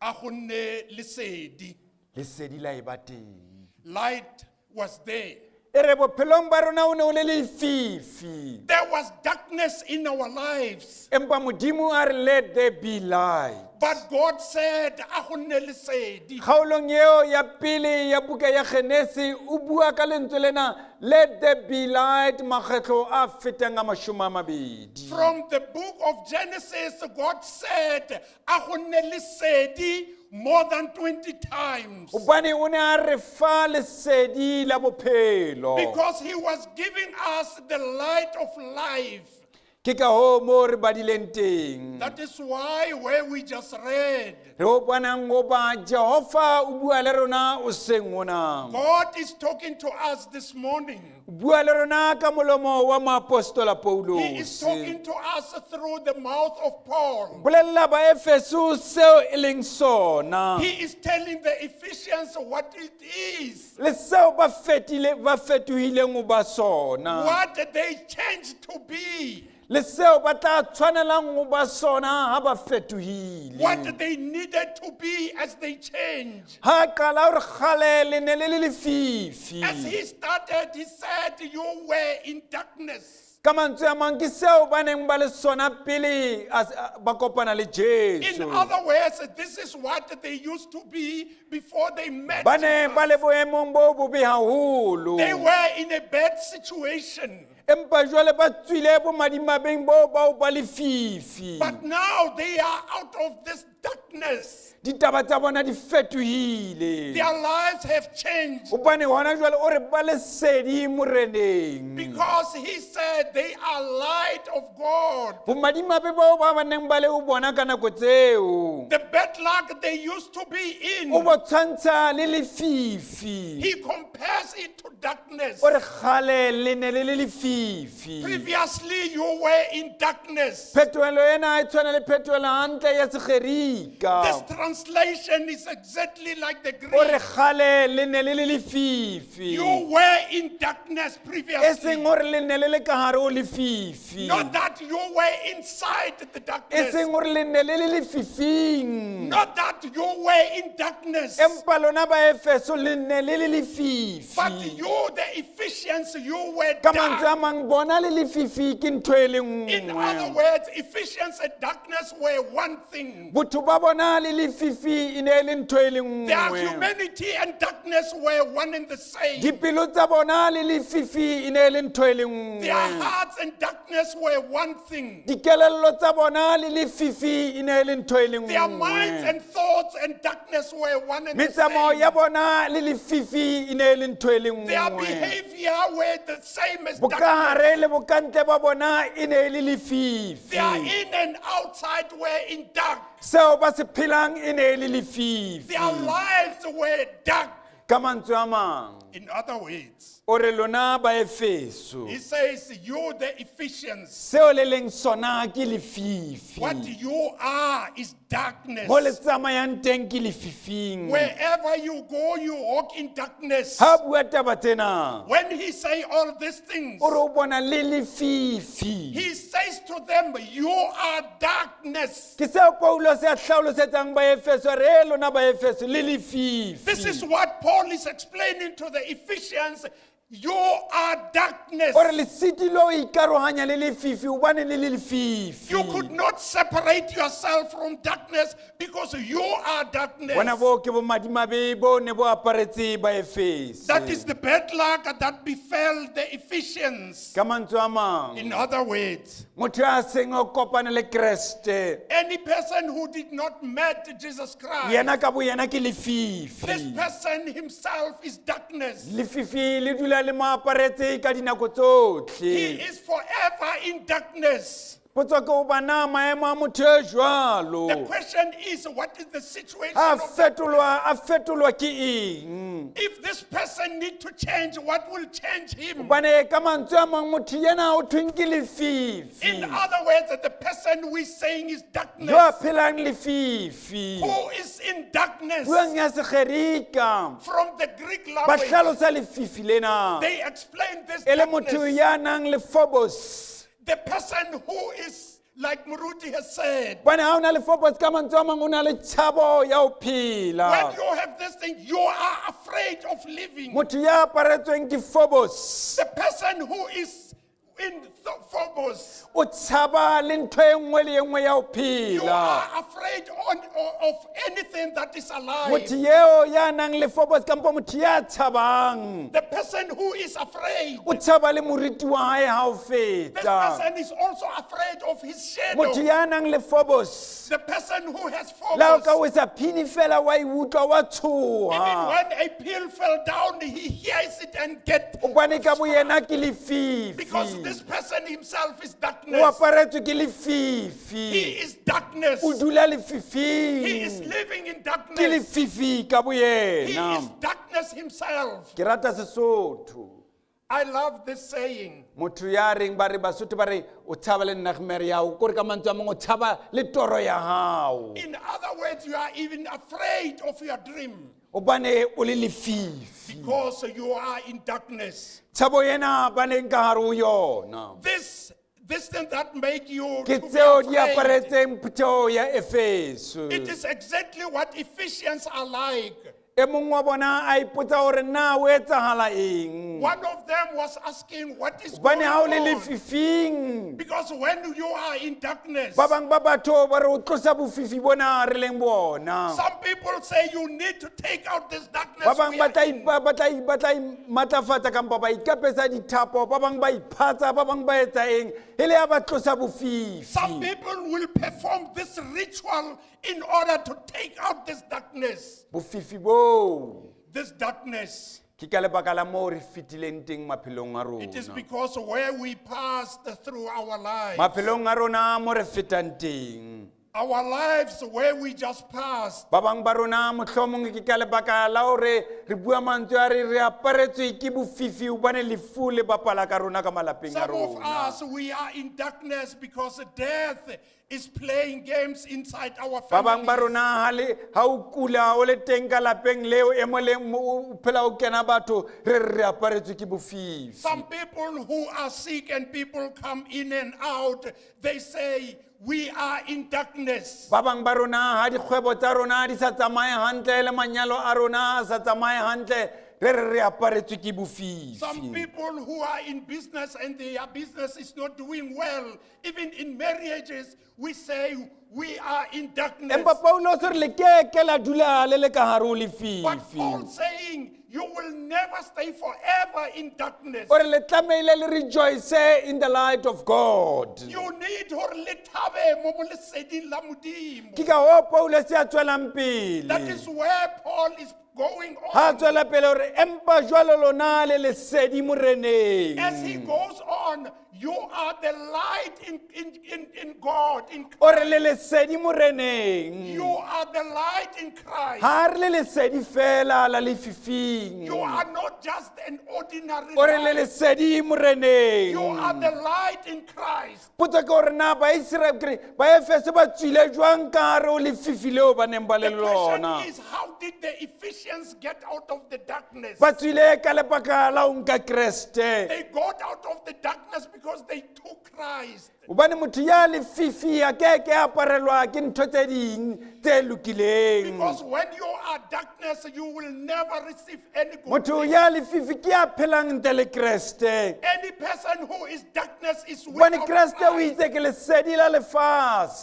a go nne lesedi. Lesedi la e ba teng. Light was there. E re bophelong ba rona o ne o le lefifi. There was darkness in our lives. Empa modimo a re let there be light. But God said, a go nne lesedi. Kgaolong eo ya pele ya buka ya Genesi o bua ka lentswe lena let there be light makgetlo a fetang a mashome a mabedi. From the book of Genesis, God said, a go nne lesedi more than 20 times. Hobane o ne a re fa lesedi la bophelo. Because he was giving us the light of life. Ke ka hoo mo re badileng teng. That is why where we just read, Re o bonang goba Jehova o bua le rona o seng ona. God is talking to us this morning. O bua le rona ka molomo wa moapostola He is Paulos. talking to us through the mouth of Paul. Bolella ba Efeso seo e leng sona. He is telling the Ephesians what it is, Le seo ba fetohileng ho ba sona. what they changed to be, Le seo ba tla tshwanelang ho ba sona ha ba fetohile. what they needed to be as they change. Ha qala hore kgale le ne le le lefifi. As he started, he said, you were in darkness. Ka mantswe a mang ke seo ba neng ba le sona pele ba kopana le In Jesu. other words, this is what they used to be before they met Ba ne ba le Jesus. boemong bo bobe haholo. They were in a bad situation. Empa jwale ba tswile bo madimabeng bo ba ba lefifi. But now they are out of this darkness. Ditaba tsa bona di fetohile. Their lives have changed. Hobane hona jwale o re ba lesedi moreneng. Because he said they are light of God. Bo madimabe bao ba neng ba le o bona ka nako tseo. The bad luck they used to be in, O bo tshwantsha le lefifi. he compares it to darkness. O re kgale le ne le lefifi. Previously you were in darkness. Phetolo ena e tshwana le phetolo hantle ya segerika. This translation is exactly like the O re Greek. kgale le ne le lefifi. You were in darkness E previously. seng hore le ne le ka hare ho lefifi. Not that you were inside the E darkness. seng hore le ne le lefifing. Not that you were in darkness. Empa lona ba Efeso le ne le lefifi. But you, the Ephesians, you were Ka mantswe dark. a mang bona le lefifi ke ntho e le In nngwe. other words, Ephesians and darkness were one thing. Botho batho ba bona le lefifi e ne le ntho e le Their nngwe humanity and darkness were one and the same. dipelo tsa bona le lefifi e ne le ntho e le nngwe Their hearts and darkness were one thing. dikelello tsa bona le lefifi e ne le ntho e le Their minds nngwe and thoughts and darkness were one and the metsamao same. ya bona le lefifi e ne le ntho e le Their nngwe behavior were the same as darkness. bokagare le bokantle ba bona e ne le lefifi Their in and outside were in dark. seo ba se phelang e ne le lefifi Their lives were dark. ka mantswe a mang In other words, o re lona ba efeso he says, you the Ephesians, seo le leng sona ke lefifi what you are is darkness. mo le tsamayang teng ke lefifing Wherever you go, you walk in darkness. ha bua taba tsena When he say all these things, o re o bona le lefifi he says to them, you are darkness. ke seo paulo se a tlhaolosetsang ba efeso re lona ba efeso le This is lefifi what Paul is explaining to the Ephesians. You are darkness. o re lesiti lo ikarohanya le lefifi o bane le lefifi You could not separate yourself from darkness because you are darkness. bona bo ke bo madimabe bo ne bo aparetse ba efeso That is the bad luck that befell the Ephesians. ka mantswe a mang In other words, motho a seng o kopane le kreste any person who did not meet Jesus Christ, yena ka bo yena ke this lefifi person himself is darkness. lefifi le dula le mo aparetse ka dinako He tsotlhe is forever in darkness. potso ke o bana maemo a motho e The jwalo question is, what is the situation a of that? fetolwa ke eng If this person need to change, what will change him? bane ka mantswe a mang motho yena o thweng ke lefifi In other words, the person we're saying is yo a darkness. phelang lefifi Who is in darkness? buang ya sekgerika From the Greek ba language, hlalosa lefifi lena they explain this e le motho darkness. ya nang le phobos The person who is, like Muruti has said, bane ha o na le phobos ka mantswe a mang o na le tshabo ya o phela when you have this thing, you are afraid of living. motho ya aparetsweng ke phobos The person who is in phobos, o tshaba le ntho e nngwe le e nngwe ya o you phela are afraid of anything that is alive. motho yeo ya nang le phobos kampo motho ya tshabang The person who is afraid, o tshaba le moriti wa hae ha o this feta person is also afraid of his motho shadow. ya nang le phobos The person who has la o ka phobos, wetsa phini fela wa e utlwa wa even tshoha when a pill fell down, he hears it and gets, o bane ka bo yena ke because lefifi this person himself is o darkness. aparetswe ke He lefifi is darkness. o dula He is lefifing living in ke darkness. lefifi ka bo He is yena darkness himself. ke rata Sesotho I love this saying. motho ya reng ba re basotho ba re o tshaba le nagmare ya o kore ka mantswe a mangwe o tshaba le toro ya gago In other words, you are even afraid of your dream o bane o le lefifi because you are in darkness. tshabo yena ba neng ka gare o yona This thing that make you ke to be tseo di afraid, aparetseng phetheo ya efeso it is exactly what Ephesians are like. e mongwe wa bona a ipotsa gore na o etsagala eng One of them was asking, what is bane going ga o le on? lefifing Because when you are in darkness, ba bangwe ba batho ba re o tlosa bofifi bona re leng bona some people say you need to take out this darkness. ba bangwe we ba are tla in. ba tla imatlafatsa kampa ba ikapesa dithapo ba bangwe ba iphatsa ba bangwe ba etsa eng e le ya ba tlosa Some bofifi people will perform this ritual in order to take out this darkness. bofifi boo This darkness. ke ka lebaka la moo re fetileng teng maphelong a It is rona because where we passed through our lives. maphelong a rona mo re fetang teng Our lives where we just passed. ba bangwe ba rona mohlomong ke ka lebaka la gore re bua mantswe a re aparetswe ke bofifi o bane lefu le bapala ka rona ka malapeng a Some of rona us, we are in darkness because death is playing games inside our ba bangwe ba families. rona ha o kula o le teng ka lapeng leo e mo leng o phela o kena batho re aparetswe ke bofifi Some people who are sick and people come in and out, they say, we are in darkness. ba bangwe ba rona ha dikgwebo tsa rona di sa tsamaye hantle le manyalo a rona a sa tsamaye hantle re aparetswe ke Some bofifi. people who are in business and their business is not doing well, even in marriages, we say we are in darkness. Empa Paulos re le keke la dula le le ka hare ho But Paul lefifi. saying, you will never stay forever in darkness. Ore le tlameile le rejoice in the light of God. You need hore le thabe mo leseding la Modimo. Ke ka hoo Paulus a tswelang pele. That is where Paul is going Ha on. tswela pele hore empa jwalo lona le lesedi moreneng. As he goes on, you are the light in God, in Ore Christ. le lesedi moreneng. You are the light in Christ. Ha re le lesedi fela la lefifing. You are not just an ordinary Ore le light. lesedi moreneng. You are the light in Christ. Potso ke hore na ba Efese ba tswile jwang ka hare ho lefifi leo ba neng ba le The lona. question is, how did the Ephesians get out of the darkness? Ba tswile ka lebaka la ho nka Kreste. They got out of the darkness because they took Christ. Hobane motho ya lefifi a ke ke aparelwa ke ntho tse ding tse lokileng. Because when you are darkness, you will never receive any good Motho thing. ya lefifi ke ya phelang ntle le Kreste. Any person who is darkness is Hobane without Kreste o Christ. itse ke lesedi la Because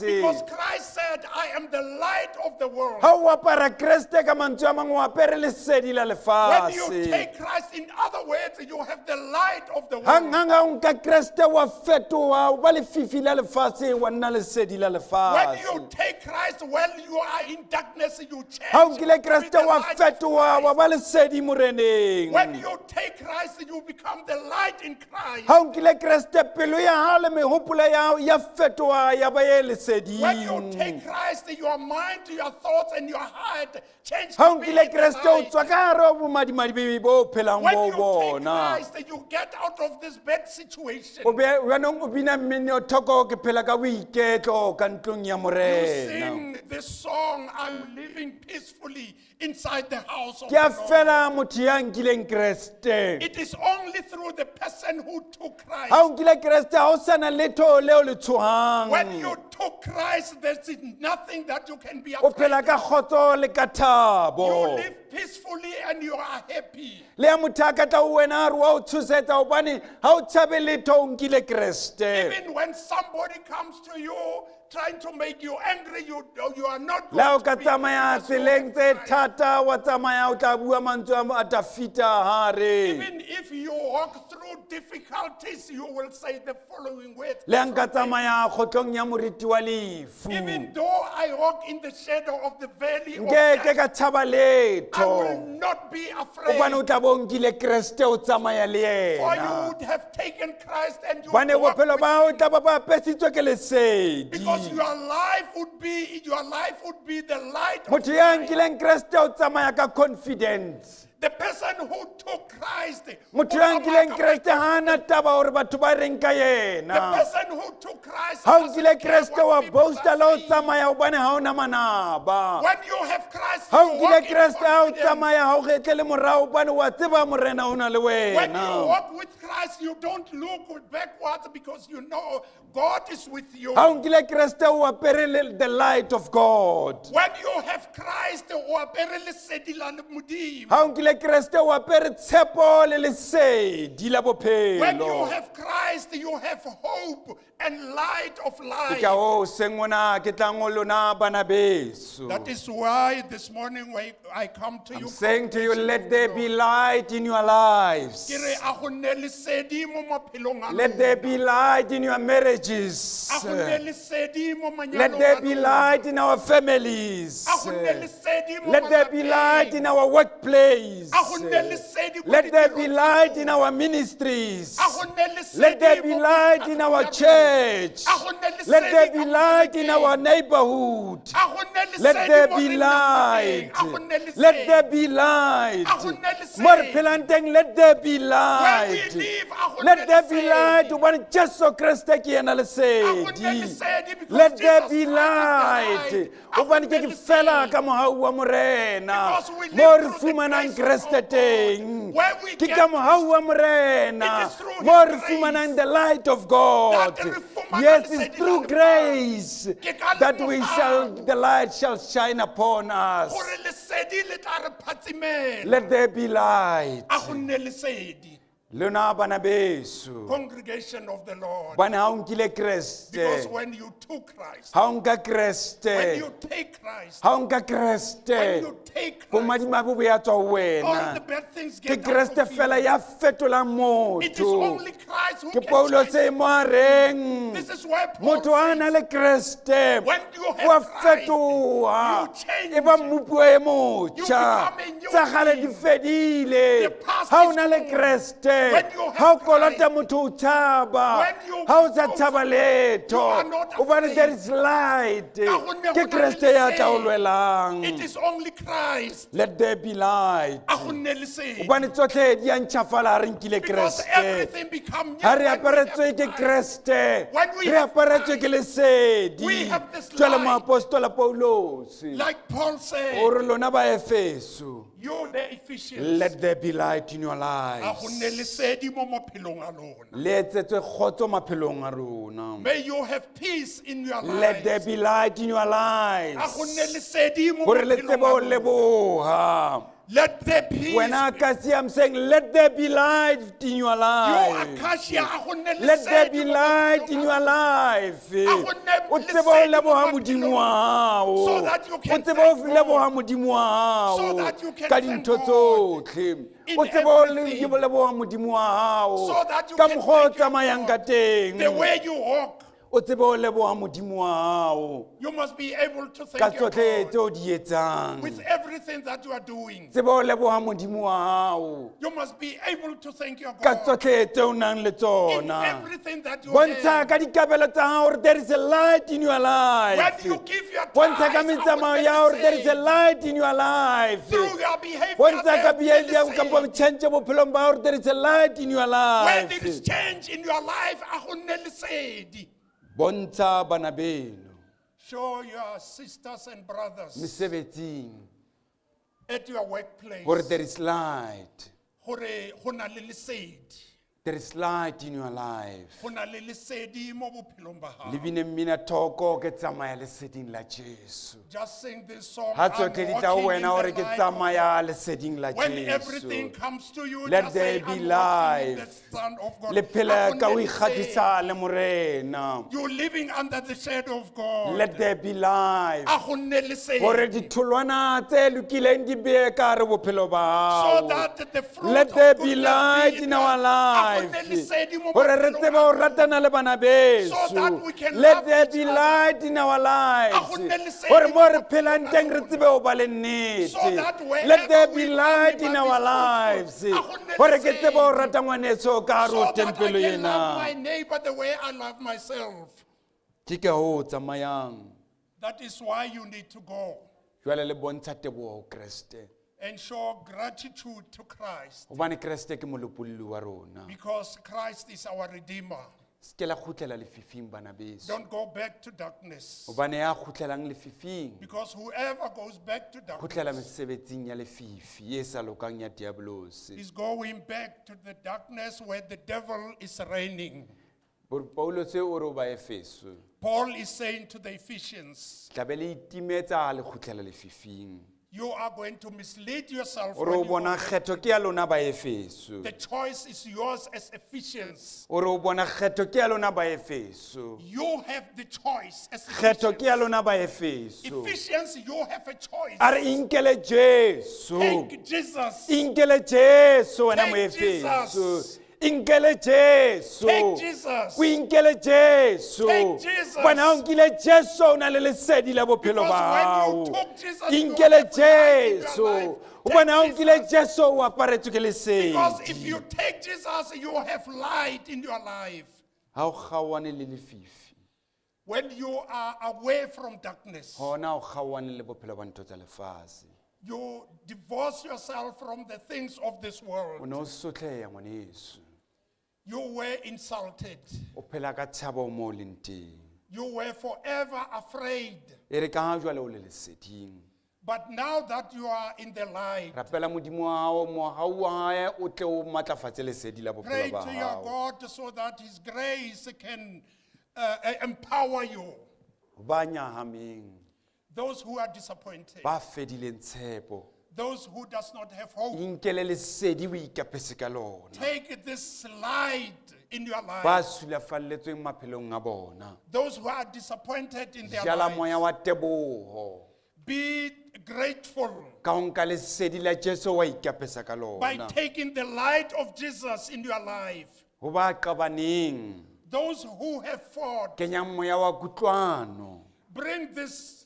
lefatshe. Christ said, I am the light of the world. Ha o apara Kreste ka mantswe a mang o apere lesedi la When you lefatshe. take Christ, in other words, you have the light of the Hang world. hang ha o nka Kreste wa fetoha o ba lefifi la lefatshe wa nna lesedi la When lefatshe. you take Christ, when you are in darkness, you change. Ha o nkile to be Kreste the wa light of fetoha wa Christ. ba lesedi moreneng. When you take Christ, you become the light in Christ. Ha o nkile Kreste pelo ya hao le mehopolo ya hao ya fetoha ya ba ye leseding. When you take Christ, your mind, your thoughts, and your heart change Ha o to be nkile in the Kreste o light. tswa ka hare ho bomadimadi bo phelang When bo you take bona. Christ, you get out of this bad situation. O be wanong o bina mmino o thoko ke phela ka boiketlo ka ntlong ya You morena. sing this song, I'm living peacefully inside the house of Ke a the Lord. fela motho ya nkileng Kreste. It is only through the person who took Christ. Ha o nkile Kreste ha o sana letho leo le tshohang. When you took Christ, there is nothing that you can be O afraid phela ka of. kgotso le ka You thabo. live peacefully and you are happy. Le ya motho a ka tla ho wena a re wa o tshosetsa hobane ha o tshabe letho o nkile Kreste. Even when somebody comes to you trying to make you angry, you are not Le ha o going ka to be tsamaya because you tseleng have tse Christ. thata wa tsamaya o tla bua mantswe a ta fita hare. Even if you walk through difficulties, you will say the following words. Le ha nka tsamaya kgotlong ya moriti wa lefu. Even though I walk in the shadow of the valley of Nke ke death, ka tshaba I letho. will not be afraid. Hobane o tla bo nkile Kreste o tsamaya le For you yena. would have taken Christ and you Hobane walk bophelo with ba hao him. tla ba ba apesitswe ke lesedi. Because your life would be the light of Motho ya Christ. nkileng Kreste o tsamaya ka confidence. The person who took Christ. Motho ya nkileng Kreste ha ana taba hore batho ba reng ka The yena. person who took Christ. Ha o doesn't nkile care Kreste what wa people boasta are le o saying. tsamaya hobane ha ona manaba. When you have Christ, Ha o you nkile walk in Kreste ha o confidence. tsamaya ha o kgetle le morao hobane wa tseba morena o na le When you wena. walk with Christ, you don't look backwards because you know God is with you. Ha o nkile Kreste o apere the light of God. When you have Christ, o apere lesedi la Modimo. Ha o nkile Kreste o apere tshepo le lesedi la When you bophelo. have Christ, you have hope and light of Ke life. ka hoo seng mona ke tlang ho lona bana beso. That is why this morning when I come to you. Saying to you, let there be light in your lives. Ke re, a go nne lesedi mo maphelong a Let there lona. be light in your marriages. A go nne lesedi mo manyalong Let there a be lona. light in our families. A go nne lesedi mo Let there be malapeng. light in our workplace. A go nne lesedi ko Let there be ditirong tsa light in lona. our ministries. A go nne lesedi Let there be mo light in our mekgatlong ya church. A go nne lesedi Let there ka be mo light in kerekeng. our neighborhood. A go nne Let lesedi there mo be re nnang light. teng. A go nne lesedi. Let there be light. A go nne lesedi. Mo re phelang teng, let there be Where we light. live, a go Let nne there be lesedi. light. Hobane Jesu Kriste ke yena A go nne lesedi. lesedi because Let there Jesus be Christ is the light. light. A go Hobane nne ke ke lesedi. fela ka mohau wa morena. Because we live Mo re through the fumanang grace of Kriste God. teng. Where Where we ke get ka mohau wa morena It is through mo his re grace fumanang the light of God. that re fumana Yes, lesedi it's through la grace Ke ka that we shall, mohau. the light shall shine upon us. gore lesedi le tla re phatsimela Let there be light. a go nne lesedi. Lona bana beso. Congregation of the Lord. Bana ha o nkile Because Kreste. when you took Christ, Ha o nka when Kreste. you take Christ, Ha o nka when Kreste. you take Bo Christ, madimabe bo ya tswa ho all the wena. bad things Ke get out Kreste of fela you. ya fetolang It is motho. only Christ who Ke can Paulo change se you. mo a reng. This is why Paul Motho a na says, le Kreste. when you Wa have Christ, fetoha. you change. E ba mmupuo e motjha. become a new Tsa kgale di being. fedile. The past Ha o is na le gone. Kreste. When you have Ha o Christ, kolota motho o thaba. when you Ha o sa go thaba through, letho. you are not Hobane afraid. there is light. Ka gonne Ke go na le Kreste ya tla o lesedi. lwelang. It is only Christ. Let there be light. A go nne lesedi. Hobane tsohle di a ntjhafala ha re nkile Because Kreste. everything becomes new Ha re when we aparetswe have ke Christ. Kreste. When we Re have aparetswe ke lesedi. we have this Jwale light. moapostola Paulos Like Paul said, o re lona ba Efeso, you the Ephesians, let there be light in your a go lives. nne lesedi mo maphelong a lona. Le etsetswe kgotso maphelong a rona. May you have peace in your Let there lives. be light in your A go lives. nne lesedi mo Hore le maphelong tsebe a ho lona. leboha. Let there peace. Wena Akasia, I'm saying, let there be light in your You life. Akasia, a go nne Let there lesedi be mo light maphelong in a your lona. life. nne O tsebe ho lesedi mo leboha maphelong modimo wa hao. so that you O can tsebe ho thank leboha God. modimo wa So hao that you can ka thank dintho God tsohle. in O tsebe ho everything. leboha modimo wa hao So that you ka can mokgwa o thank your tsamayang ka God. The teng. way you walk, O tsebe ho leboha modimo wa hao you must be able to ka thank your tsohle God tseo di etsang. with everything that you are doing. Tsebe ho leboha modimo wa hao You must be able to thank your ka God tsohle tseo o nang le in tsona. everything that you Bontsha have. ka dikabelo tsa hao hore there is a light in your life. When you give your Bontsha ka tithes, metsamao ya hore there is a light in your life. through your behavior, Bontsha ka there behavior will be kapa saved. botjhentjhe bophelong ba hore there is a light in your When there is life. change in your life, a go nne lesedi. Bontsha bana beno Show your sisters and brothers mesebetsing at your workplace hore there is light. gore go na le lesedi. There is light in your life. Go na le lesedi mo bophelong ba Le gago. bine mmina thoko ke tsamaya leseding la Jesu. Just sing this song. Ha I'm tsohle di tla ho walking in wena hore the ke light of tsamaya leseding la God. When everything Jesu. comes to you, Let just there say, be I'm walking in the life. Son of God. Le phela A go ka ho nne ikgatisa lesedi. le morena. You're living under the shadow of God. Let there be life. A go nne lesedi. Hore ditholwana tse lokileng di beye ka hare bophelo ba So hao. that the fruit Let of there be goodness light be in our A go life. nne lesedi mo Hore re maphelong tsebe a ho rona. ratana le bana So that beso. we can Let love there each be other. light in our lives. A go nne lesedi Hore mo mo re maphelong phelang a teng re rona. tsebe ho ba le So that nnete. wherever Let there we be are, light we in might our be lives. fruitful. A go nne Hore ke tsebe ho lesedi. rata ngwaneso ka hare So ho that I tempelo can love my ena. neighbor the way I love myself. Ke ka hoo tsamayang. That is why you need to go Jwale le bontsha teboho ho Kreste. and show gratitude to Christ, Hobane Kreste ke molopolli wa rona. because Christ is our Redeemer. Ske la kgutlela lefifing bana beso. Don't go back to darkness, Hobane ya kgutlelang lefifing. because whoever goes back to Kgutlela darkness mesebetsing ya lefifi e sa lokang ya diabolos. is going back to the darkness where the devil is reigning. Paulo se o re o ba Efeso. Paul is saying to the Ephesians, Tla be le itimetsa le kgutlela lefifing. you are going to mislead yourself. O re When o you bona go back. kgetho ke ya lona ba Efeso. The choice is yours as Ephesians. O re o bona kgetho ke ya lona ba Efeso. You have the choice as Kgetho ke ya Ephesians. lona ba Efeso. Ephesians, you have a choice. A re inkele Jesu. Take Jesus. Inkele Jesu wena mo Take Efeso. Jesus. Inkele Jesu. Take Jesus. O inkele Jesu. Take Jesus. Bona ha o nkile Jesu o na le lesedi la bophelo ba Because when hao. you took Jesus, you Inkele have life in your Jesu. life. Take Bona ha o nkile Jesus. Jesu o aparetswe ke Because if lesedi. you take Jesus, you have light in your life. Ha o kgaohane le lefifi. When you are away from darkness, Hona o kgaohane le bophelo ba ntho tsa lefatshe. you divorce yourself from the things of this O world. ne o sotleha ngwaneso. You were insulted. O phela ka tshabo mo o leng teng. You were forever afraid. E re ka ha jwale o le leseding. But now that you are in the light, rapela modimo wa hao mo ha o hae o tle o matlafatse lesedi la pray bophelo ba to your hao God so that His grace can empower you. ba nyahameng Those who are disappointed, ba fedileng tshepo those who does not have hope, inkele lesedi o ikapese ka lona take this light in your ba life. sulafalletsweng maphelong a bona Those who are disappointed in their jala moya lives, wa teboho be grateful ka ho nka lesedi la Jesu wa ikapesa ka by lona taking the light of Jesus in your life. ho ba qabaneng Those who have fought, kenyang moya wa kutlwano bring this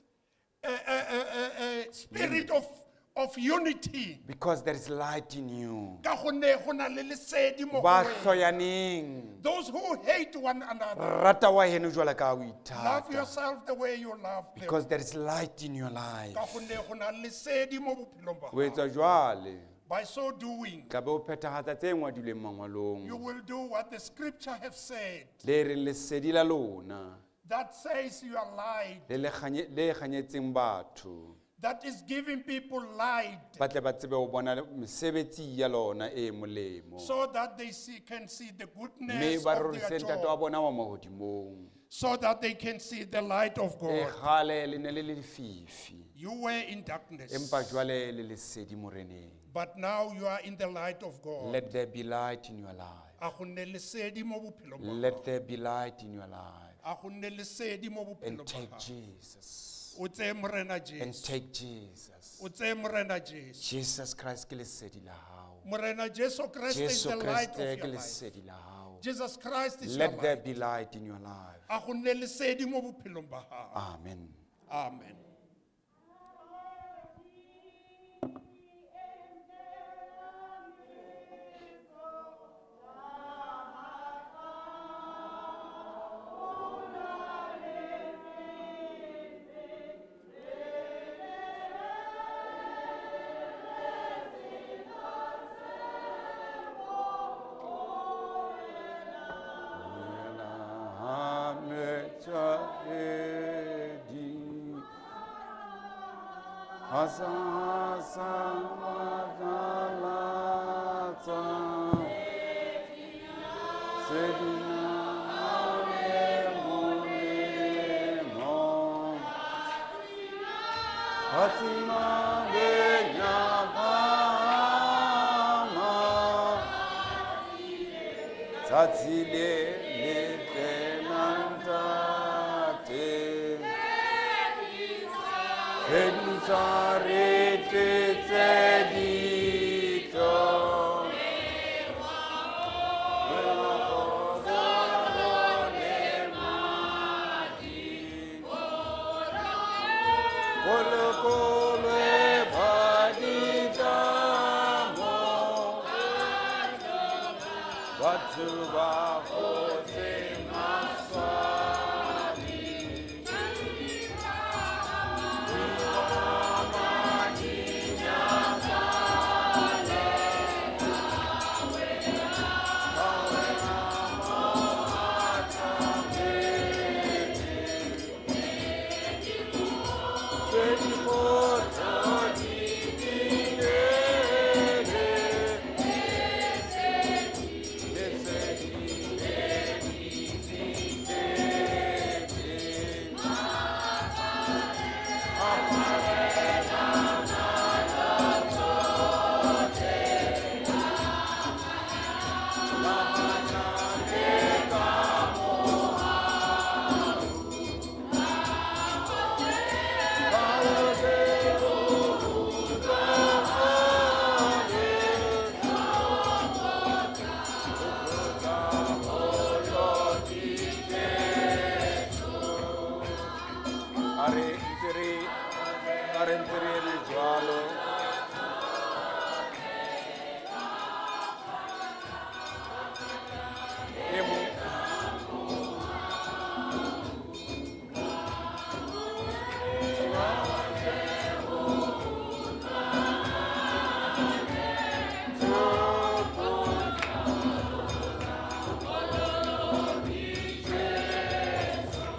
spirit of unity. because there is light in you Ka gonne go na le lesedi mo go ba wena. hloyaneng Those who hate one another, rata wa heno jwala ka o love ithata yourself the way you love them. because there is light in your life Ka gonne go na le lesedi mo bophelong ba o gago. etsa jwale By so doing, tla be o phethahatsa tse ngwadilweng you mangwalong will do what the scripture have said. le reng lesedi la lona That says you are light. le kganyetseng batho That is giving people light ba tle ba tsebe ho bona mesebetsi ya lona e molemo so that they can see the mme goodness ba of rorise their ntate wa job, bona wa mahodimong so that they can see the light of e God. kgale le ne le le lefifi You were in darkness, empa jwale le lesedi moreneng but now you are in the light of God. let there be light in your life A go nne lesedi mo bophelong ba let gago. there be light in your life A go nne lesedi mo bophelong and ba take gago. Jesus O tseye Morena and Jesu. take Jesus O tseye Morena Jesu. Jesus Christ ke lesedi la hao Morena Jesu Christ is Jesu the light Kriste of ke your life. lesedi la hao Jesus Christ is your let there light. be light in your life A go nne lesedi mo bophelong ba gago. amen Amen.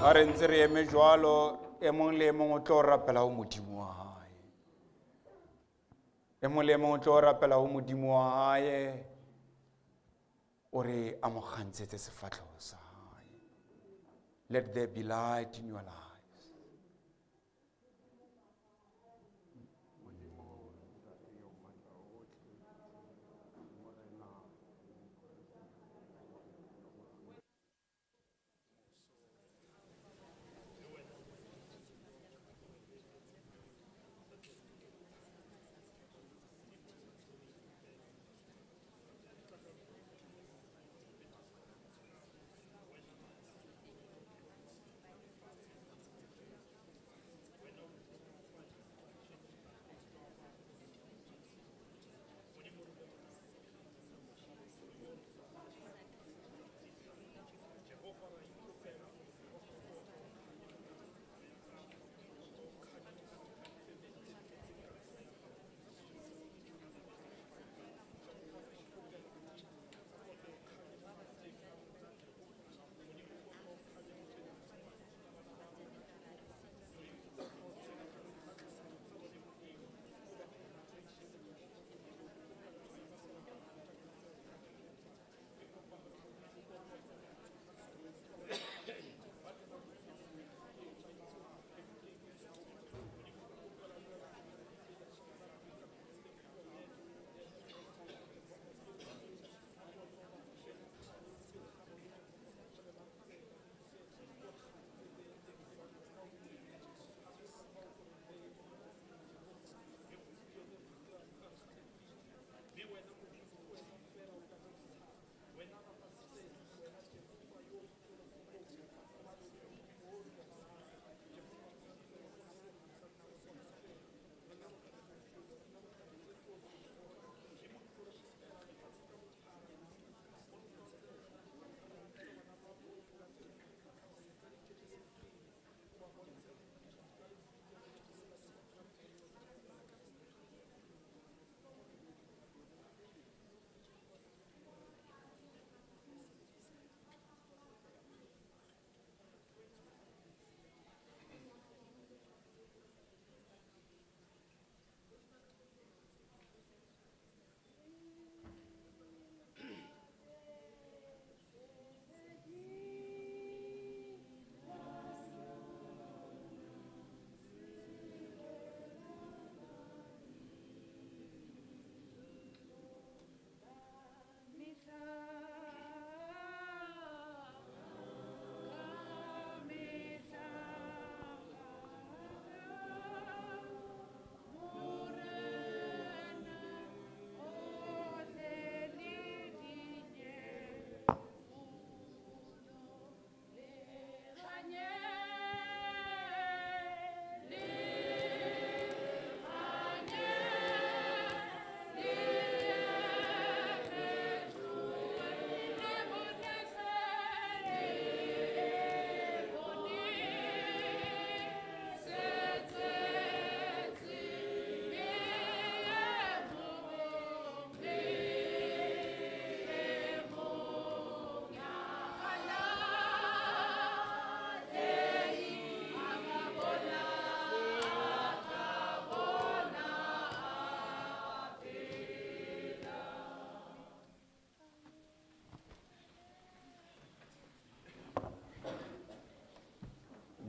a re ntse re eme jwalo e mong le e mong o tlo rapela ho modimo wa hae e molemo o tlo rapela ho modimo wa hae o re a mo kgantshetse sefatlhego sa hae. Let there be light in your lives.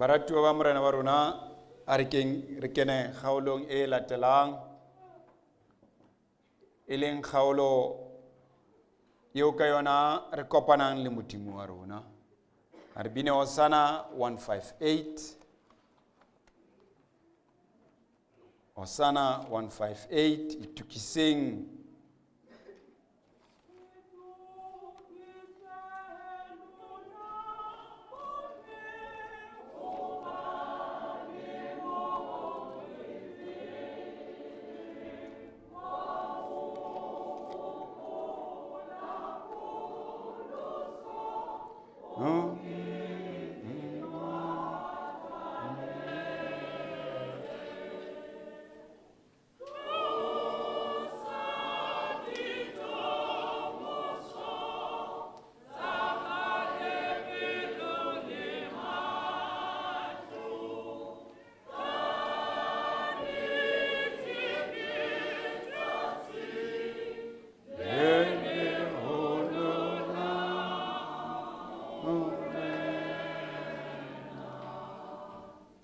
Baratuwa ba morena wa rona a re kene kgaolong e latelang e leng kgaolo yeo ka yona re kopanang le modimo wa rona. A re bine Hosanna 158. Hosanna 158 itukiseng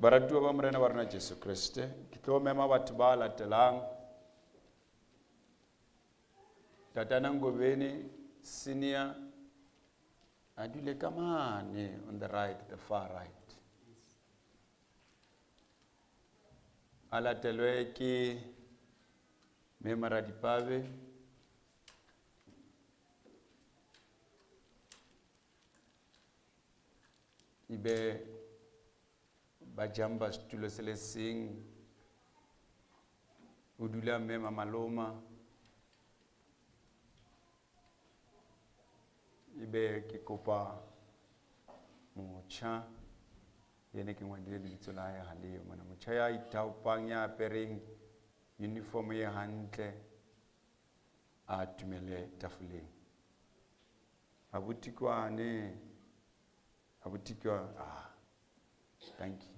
Baratuwa ba morena ba rona Jesu Kriste, ke tlo mema batho ba latelang. Tatana Ngobeni, senior, adule kamane on the right, the far right. Alatelwe ke Memara Dipave, ibe bajamba stulo se le seng o dula Mema Maloma, ibe ke kopa motjha yene ke ngwadile lebitso la hae haleo mona motjha ya ithaopang ya apereng uniform ye hantle a tumele tafoleng abutikwa thank you.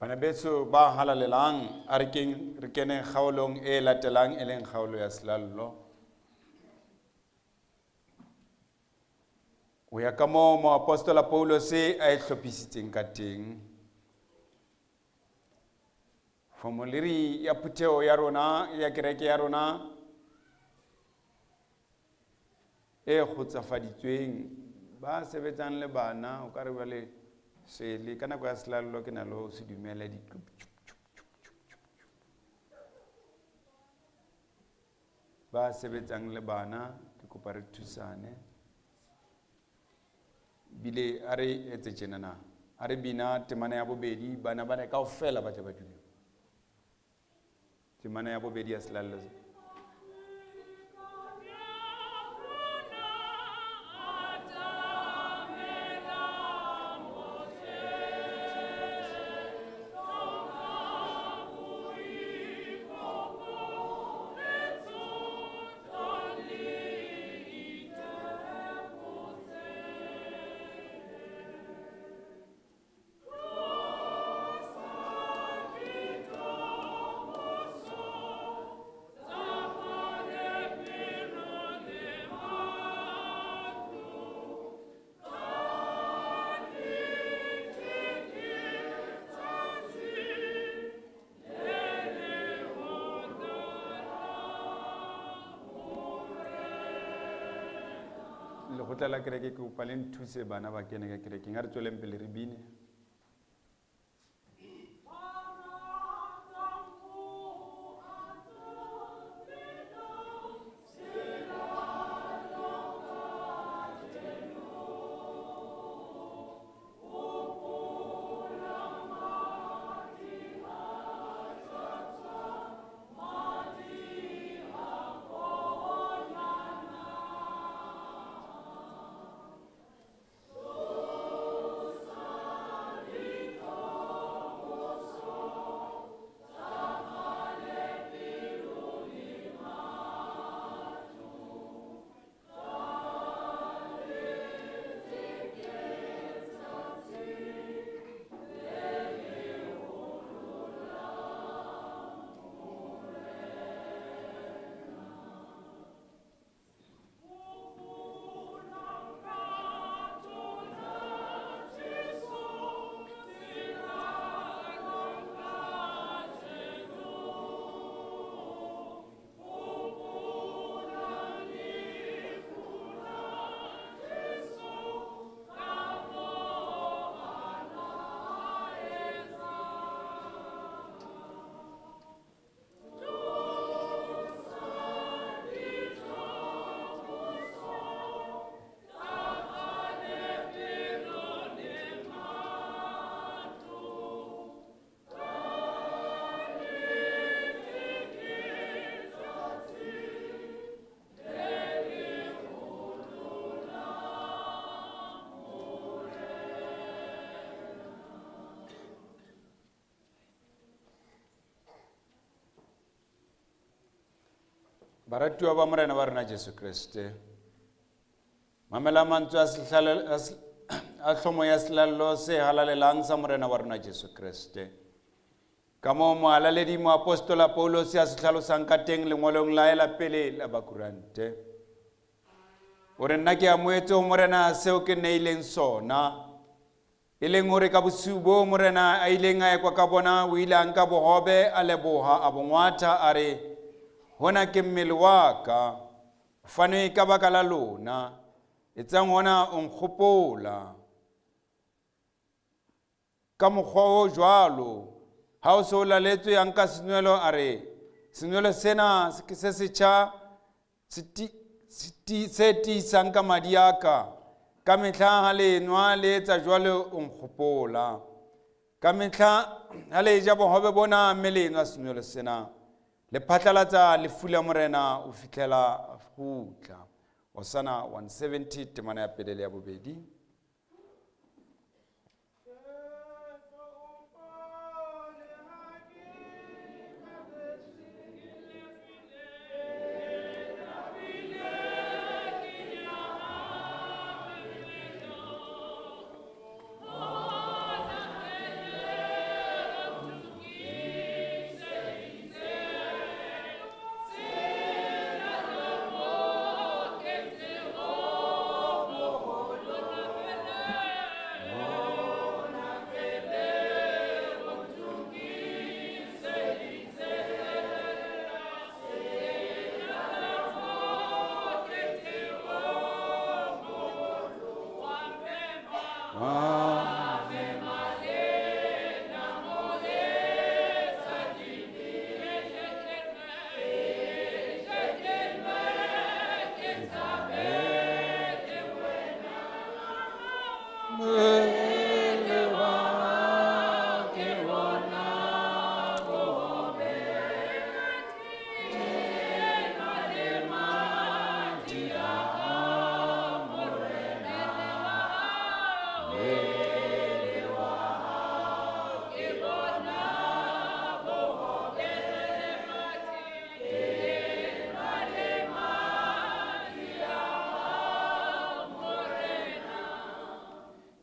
Bana beso ba halalelang a re kene kgaolong e latelang e leng kgaolo ya slallo. O ya ka moo moapostola Paulos a e hlophisitseng ka teng. Formulary ya putheo ya rona ya kereke ya rona e kgotsafaditsweng ba sebetsang le bana o ka re ba le sele ka nako ya slallo ke na lo se dumela di ba sebetsang le bana ke kopa re thusane bile a re etse tjenana a re bina temana ya bobedi bana ba ne kaofela ba tle ba dule temana ya bobedi ya slallo. Lekgotla la kereke ke kopa le nthuse bana ba kene ka kerekeng a re tsweleng pele re bine. Baratuwa ba morena ba rona Jesu Kriste, mamela mantswe a hlomo ya selallo se halalelang sa morena wa rona Jesu Kriste. Ka moo moalaledi moapostola Paulos ya se hlalosang ka teng lengwalong la la pele la Bakurante. O re nna ke amoetse ho morena seo ke neileng sona, e leng hore ka bosiu bo morena a ileng a ekwa ka bona o ile a nka bohobe a leboha a bongwatha a re, hona ke mmele wa ka o fanwe ka baka la lona, etsang hona o nkgopola. Ka mokgwa o jwalo ha o se o laletswe a nka senwelo a re, senwelo sena ke se setjha se tiisang ka madi a ka mehla ha le nwa le etsa jwalo o nkgopola. Ka mehla ha le ja bohobe bona mme le nwa senwelo sena, le phatlalatsa lefu la morena o fihlela a kgutla. Hosanna 170 temana ya pele le ya bobedi.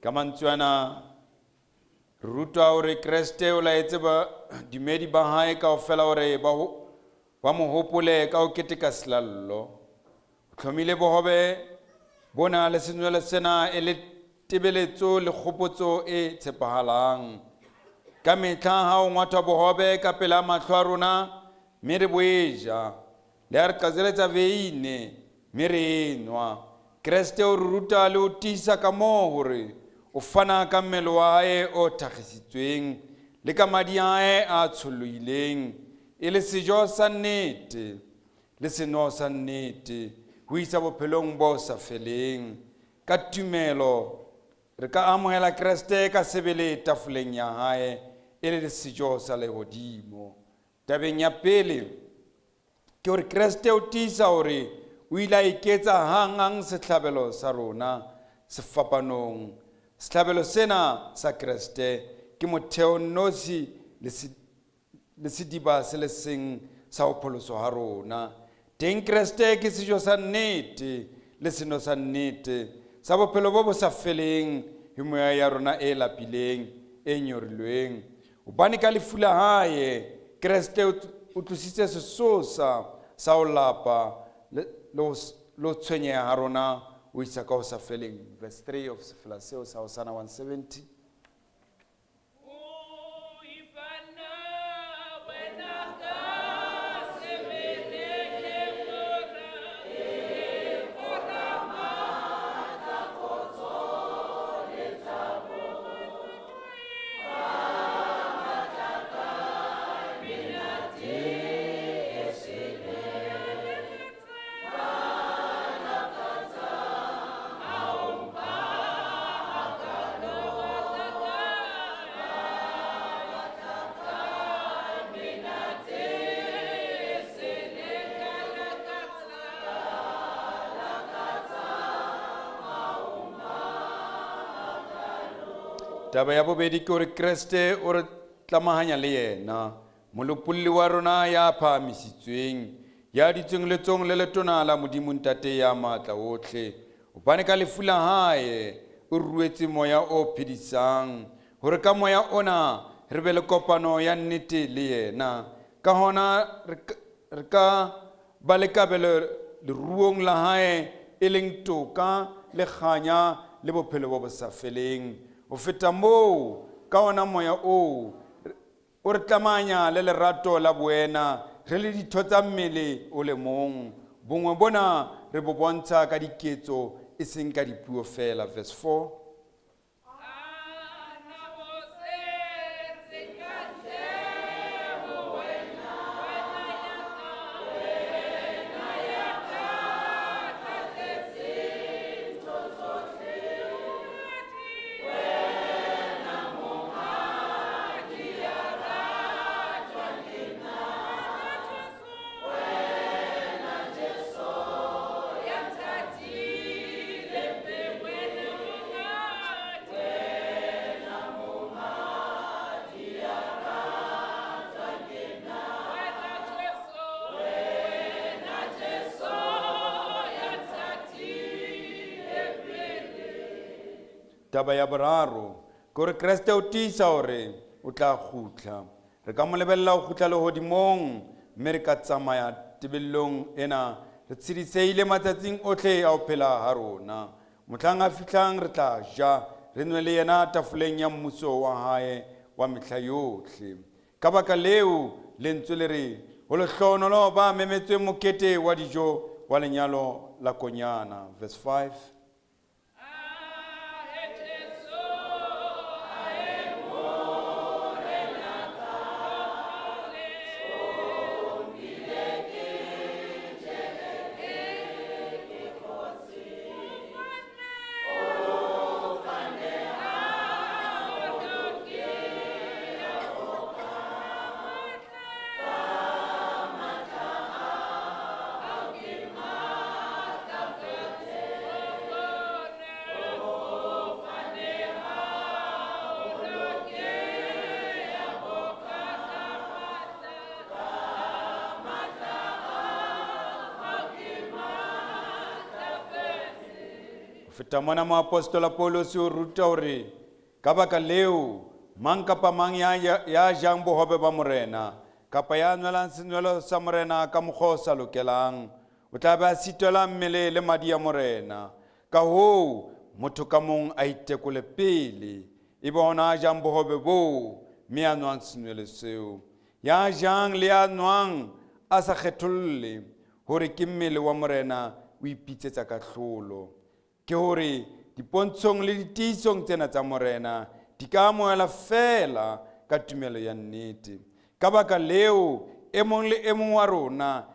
Kamantswana ruta hore Kriste o laetse ba dimedi ba hae kaofela hore ba mo hopole ka ho keteka selallo. O hlomile bohobe bona le senwelo sena e le tebeletso le kgopotso e tshepahalang. Ka mehla ha o ngwathwa bohobe ka pela mahlo a rona mme re boeja, le ha re qazeletsa veine mme re enwa, Kriste o ruta le o tiisa ka moo hore o fana ka mmele wa hae o thagisitsweng le ka madi a hae a tsholohileng, e le sejo sa nnete le seno sa nnete ho isa bophelong bo sa feleng. Ka tumelo re ka amohela Kriste ka sebele tafoleng ya hae e le sejo sa lehodimo. Tabeng ya pele ke hore Kriste o tiisa hore o ile a iketsa hangang sehlabelo sa rona sefapanong. Sehlabelo sena sa Kriste ke motheo nosi le sediba se le seng sa ho pholoso ha rona. Teng Kriste ke sejo sa nnete le seno sa nnete sa bophelo bo sa feleng hi moya ya rona e lapileng e nyorilweng. Hobane ka lefu la hae Kriste o tlositse sesosa sa ho lapa lo tshwenyeha ha rona o isa ka ho sa feleng. Verse 3 of sefela sa Hosanna 170. Taba ya bobedi ke hore Kriste o re tlamahanya le yena, molopolli wa rona ya phahamisitsweng, ya ditsweng letsong le letona la Modimo Ntate ya matla ohle. Hobane ka lefu la hae o ruetse moya o phedisang hore ka moya ona re be le kopano ya nnete le yena. Ka hona re ka ba le kabelo leruong la hae e leng toka le kganya le bophelo bo bo sa feleng. Ho feta moo ka ona moya o re tlamanya le lerato la buena re le ditho tsa mmele o le mong. Bongwe bona re bo bontsha ka diketso e seng ka dipuo fela. Verse 4. Taba ya boraro gore Kriste o tiisa hore o tla khutla. Re ka mo lebella o khutla lehodimong mme re ka tsamaya tebellong ena re tshediseile matsatsing otlhe a o phela ha rona. Mohlang a fihlang re tla ja re nwe le yena tafoleng ya mmuso wa hae wa mehla yohle. Ka baka leo lentswe le re ho lehlohonolo ba memetswe mokete wa dijo wa lenyalo la konyana. Verse 5. Feta mona mo apostola Paulos o ruta hore ka baka leo mang kapa mang ya jang bohobe ba morena kapa ya nwelang senwelo sa morena ka mokgwa o sa lokelang o tla be a sitwela mmele le madi ya morena. Ka hoo motho ka mong a itekole pele ebe ona a jang bohobe boo mme a nwang senwelo seo. Ya jang le ya nwang a sa kgetholle hore ke mmele wa morena o ipitsetsa ka hlolo. Ke hore dipontshong le ditiisong tsena tsa morena di ka amohela fela ka tumelo ya nnete. Ka baka leo e mong le e mong wa rona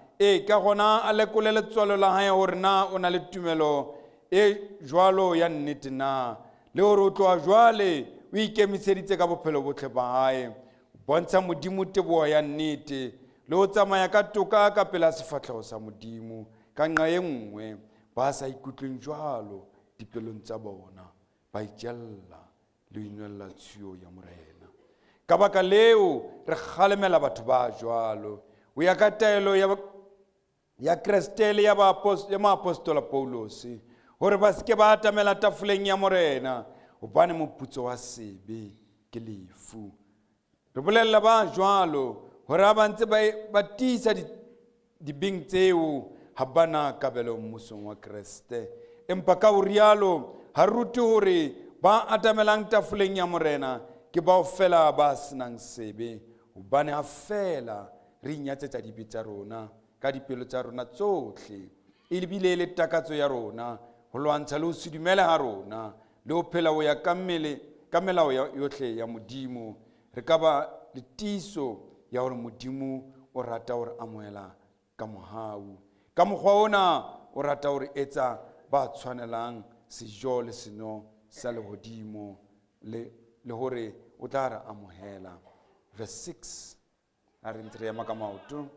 ka gona a lekole letswalo la hae hore na o na le tumelo e jwalo ya nnete na, le hore o tloa jwale o ikemiseditse ka bophelo botlhe ba hae bontsha Modimo teboho ya nnete le ho tsamaya ka toka ka pela sefatlhego sa Modimo. Ka nqa e nngwe ba sa ikutlweng jwalo dipelong tsa bona ba itjella le ho inwella tshiyo ya morena. Ka baka leo re kgalemela batho ba jwalo o ya ka taelo ya Kriste le ya maapostola Paulos hore ba seke ba atamela tafoleng ya morena hobane moputso wa sebe ke lefu. Re bolella ba jwalo hore ba ntse ba tiisa dibing tseo ha bana kabelo mmusong wa Kriste. Empa ka rialo ha ruti hore ba atamelang tafoleng ya morena ke bao fela ba senang sebe hobane ha fela re inyatsetsa dibe tsa rona ka dipelo tsa rona tsohle e lebile le takatso ya rona ho lwantsha le ho sedumela ha rona le ho phela ho ya ka melao yohle ya Modimo. Re ka ba le tiiso ya hore Modimo o rata hore amohela ka mohau. Ka mokgwa ona o rata hore etsa ba tshwanelang sejo le seno sa lehodimo le hore o tla re amohela. Verse 6 a re ntse re ema ka maoto.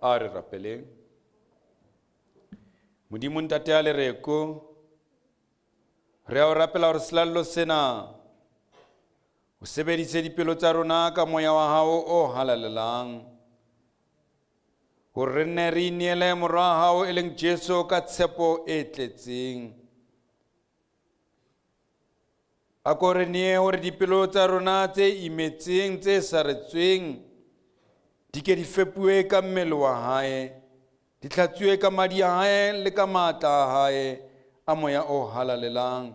a re rapeleng. Modimo ntate a lereko, re a o rapela hore selallo sena o sebedise dipelo tsa rona ka moya wa hao o halalelang, hore re nne re ineele morwa hao e leng Jesu ka tshepo e tletseng. A ko re nye hore dipelo tsa rona tse imetseng, tse saretsweng, di ke di fepuwe ka mmele wa hae, di hlatswiwe ka madi a hae le ka matla a hae a moya o halalelang.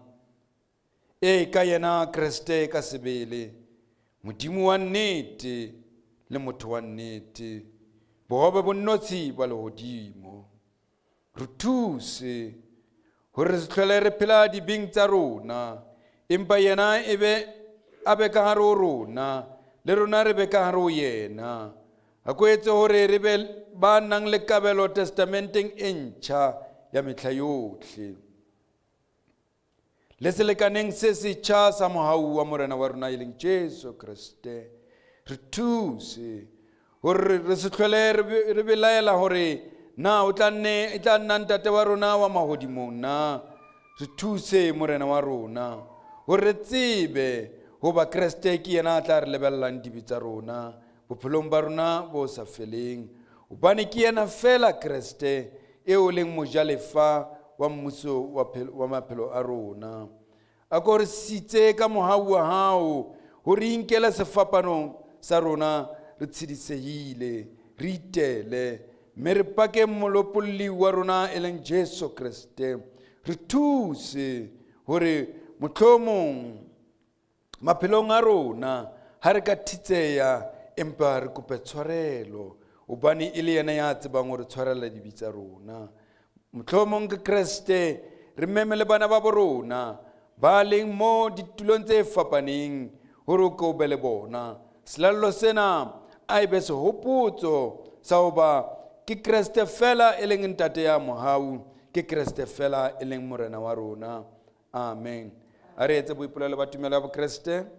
Ka yena Kriste ka sebele, Modimo wa nnete le motho wa nnete, bohobe bonnotshi ba lehodimo. Re thuse hore re se hlole re phela dibeng tsa rona, empa yena a be ka hare ho rona, le rona re be ka hare ho yena. A ko etse hore re be ba nang le kabelo testamenteng e ntjha ya mehla yohle, le selekaneng se setjha sa mohau wa morena wa rona e leng Jesu Kriste. Re thuse hore re se hlole re belaela hore na o tla nna ntate wa rona wa mahodimong na. Re thuse morena wa rona hore re tsebe hoba Kriste ke yena a tla re lebellang dibe tsa rona bophelong ba rona bo sa feleng, hobane ke yena fela Kriste eo leng mojalefa wa mmuso wa maphelo a rona. A ko re sitse ka mohau wa hao hore inkela sefapanong sa rona re tshedisehile, re itele, mme re pake molopolli wa rona e leng Jesu Kriste. Re thuse hore mohlomong maphelong a rona ha re ka thitseya, empa re kope tshwarelo, hobane e le yena ya tsebang hore tshwarela dibe tsa rona. Mohlomong ke Kriste re memele bana ba bo rona ba leng mo ditulong tse fapaneng hore o ko be le bona. Selallo sena a ebe sehopotso sa hoba ke Kriste fela e leng ntate ya mohau, ke Kriste fela e leng morena wa rona. Amen. A re etse boipolelo ba tumelo ya bo Kriste.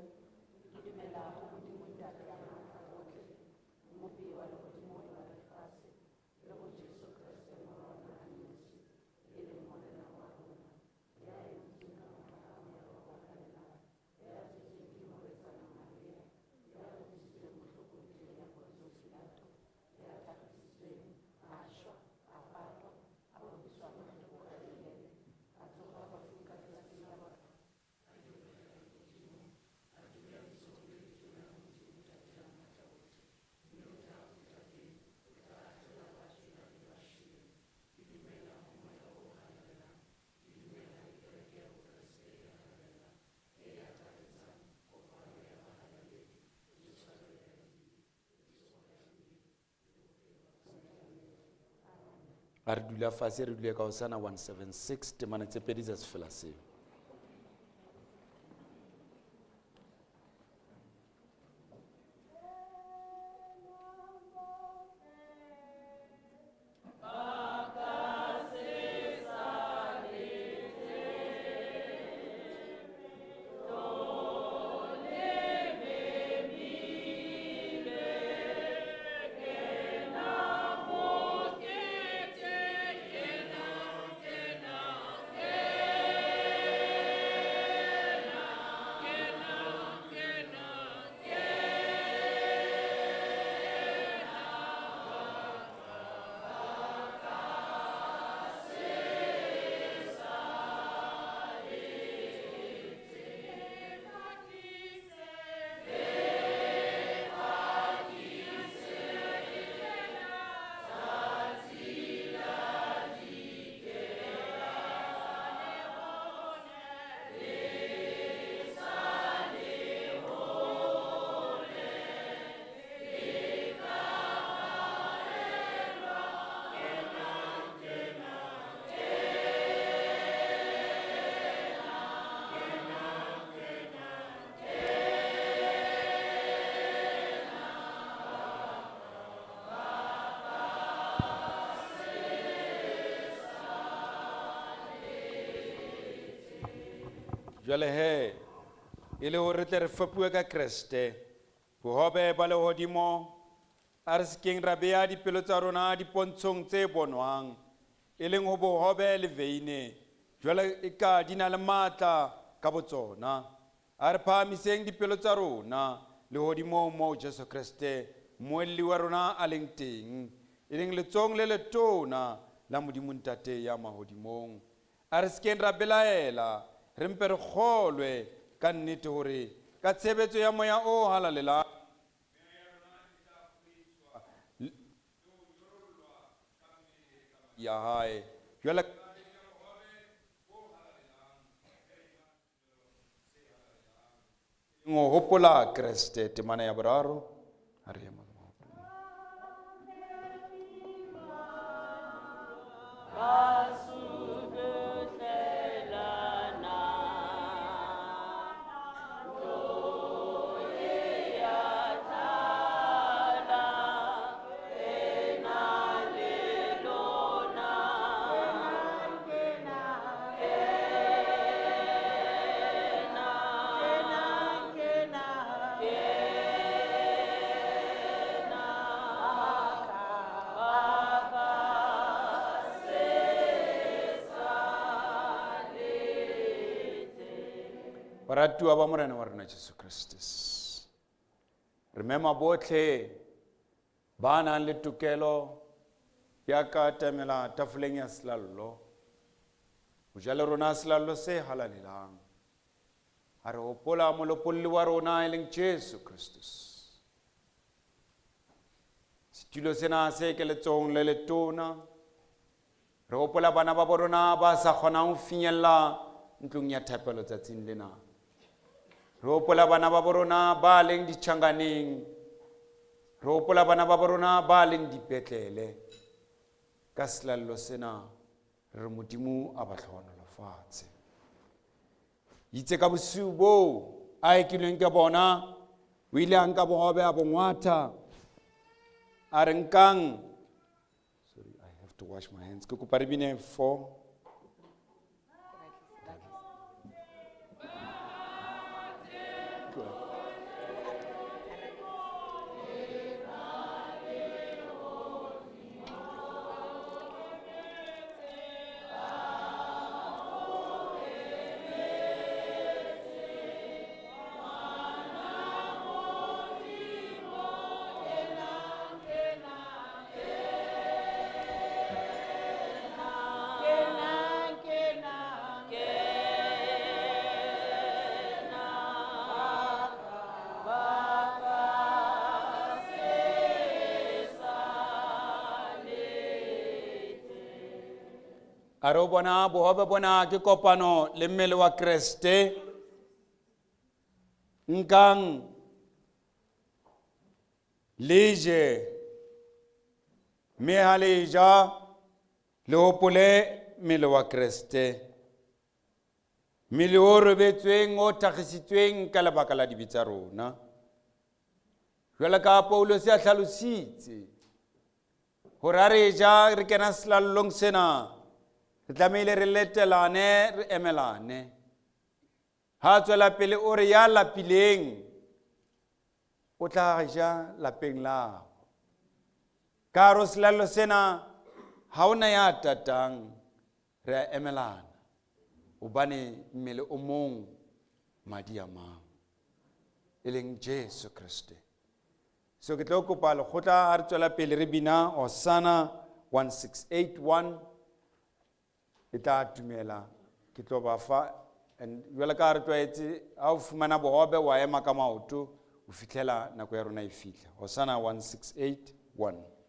A re dula fatshe, re dule ka Hosanna 176 temana tse pedi tsa sefela seo. Jwale he, e le hore re tle re fepuwe ka Kriste, bohobe ba lehodimo a re sekeng ra beya dipelo tsa rona dipontshong tse bonwang e leng ho bohobe le veine jwale e ka di na le matla ka botsona a re phahamiseng dipelo tsa rona le hodimo moo Jesu Kriste moelli wa rona a leng teng e leng letsong le letona la Modimo Ntate ya mahodimong a re sekeng ra belaela re mpe re kgolwe ka nnete hore ka tshebetso ya moya o halalelang ya hae jwale ngo hopola Kriste temana ya boraro a re ema baratuwa ba morena wa rona Jesu Kristus re mema botlhe ba nang le tokelo ya ka tamela tafoleng ya selallo ho jala rona selallo se halalelang a re hopola molopolli wa rona e leng Jesu Kristus setulo sena se ke letsong le letona re hopola bana ba borona ba sa kgonang ho finyella ntlong ya thapelo tsatsing lena re hopola bana ba borona ba leng ditjhanganeng re hopola bana ba borona ba leng dipetlele ka selallo sena re Modimo a ba hlohonolofatse itse ka bosiu boo a ekilweng ke bona o ile a nka bohobe a bongwatha a re nkang sorry I have to wash my hands ke kopa re bine 4 a re bona bohobe bona ke kopano le mmele wa Kriste nkang leje me haleja le hopole mmele wa Kriste mmele o rebetsweng o thagisitsweng ka lebaka la dibetsa rona jwale ka Paulos ya hlalositse hore re ja re kena selallong sena re tlamehile re letelane re emelane ha tswela pele o re ya lapileng o tla ja lapeng la ka ro selallo sena ha ona ya tatang re emelana obane mmele o mong madi a mang e leng Jesu Kriste so ke tlo kopa le khotla a re tswela pele re bina Hosanna 1681 eta tumela ke tlo ba fa jwale ka re tlwaetse ha o fumana bohobe wa ema ka maoto o fitlela nako ya rona e fitla Hosanna 1681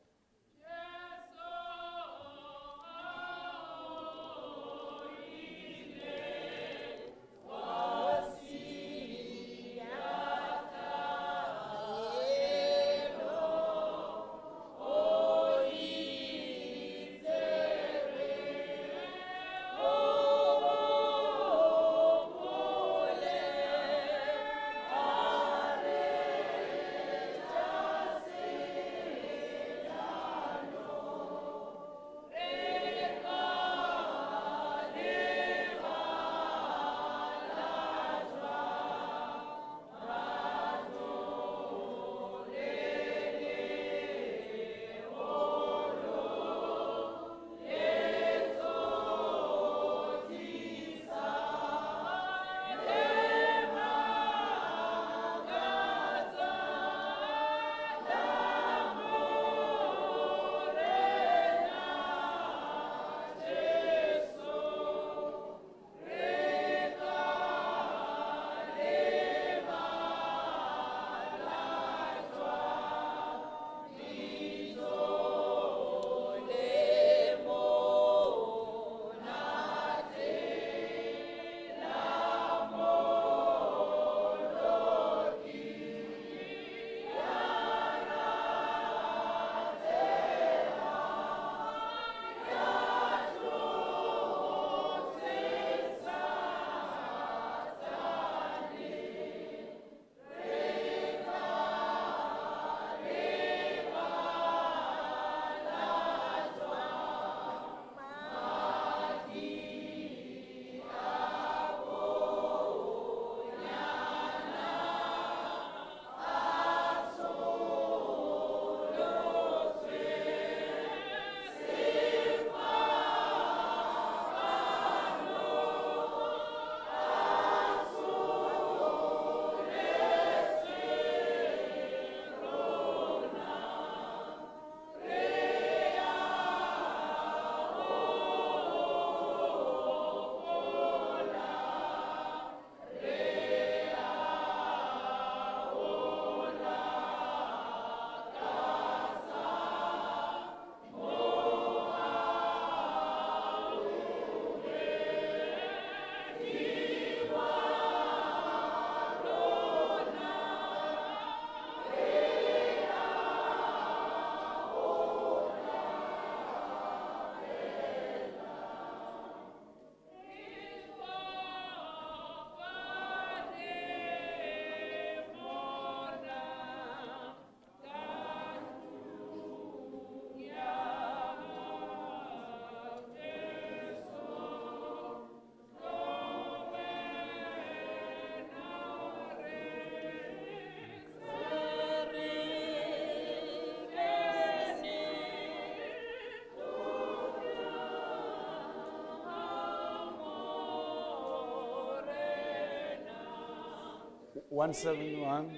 171.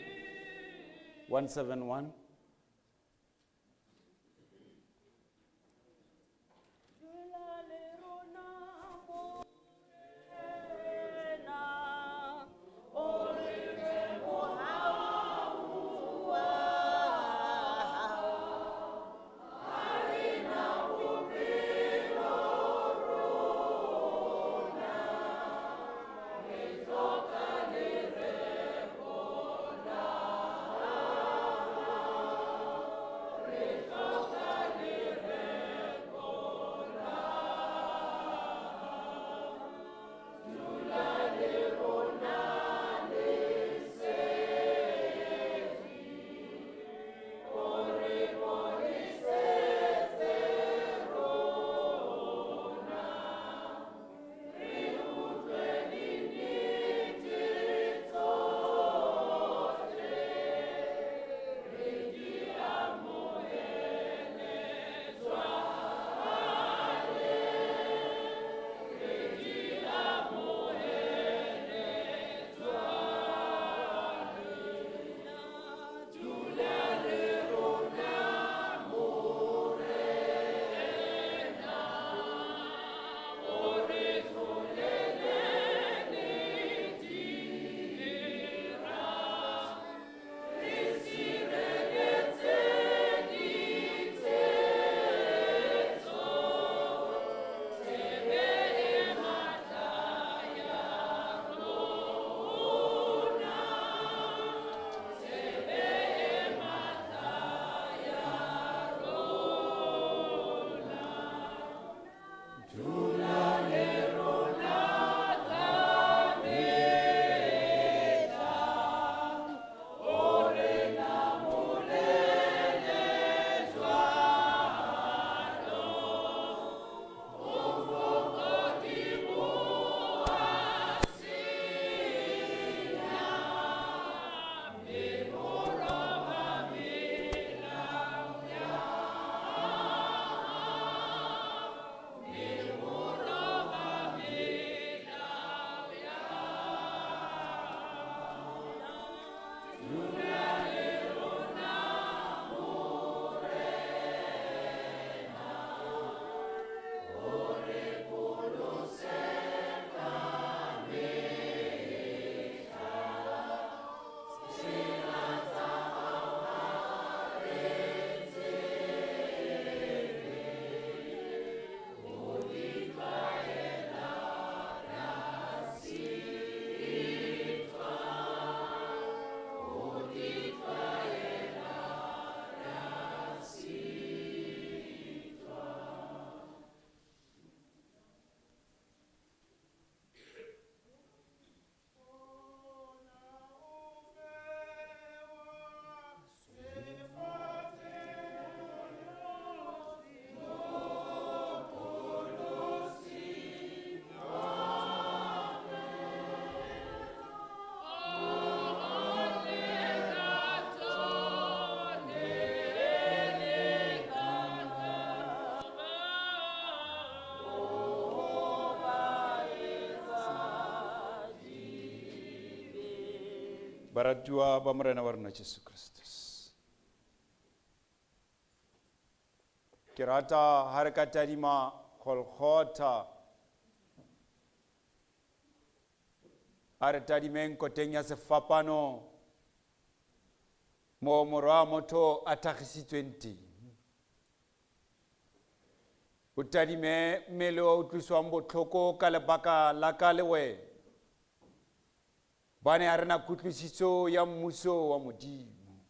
171. Baratuwa ba morena wa rona Jesu Kristus. Ke rata ha re ka tadima Golgotha, ha re tadimeng koteng ya sefapano mo morwa motho a tlhagisitsweng teng. O tadime mmele o utlwiswang botlhoko ka lebaka la ka le wena. Bane a rena kutlwisiso ya mmuso wa Modimo.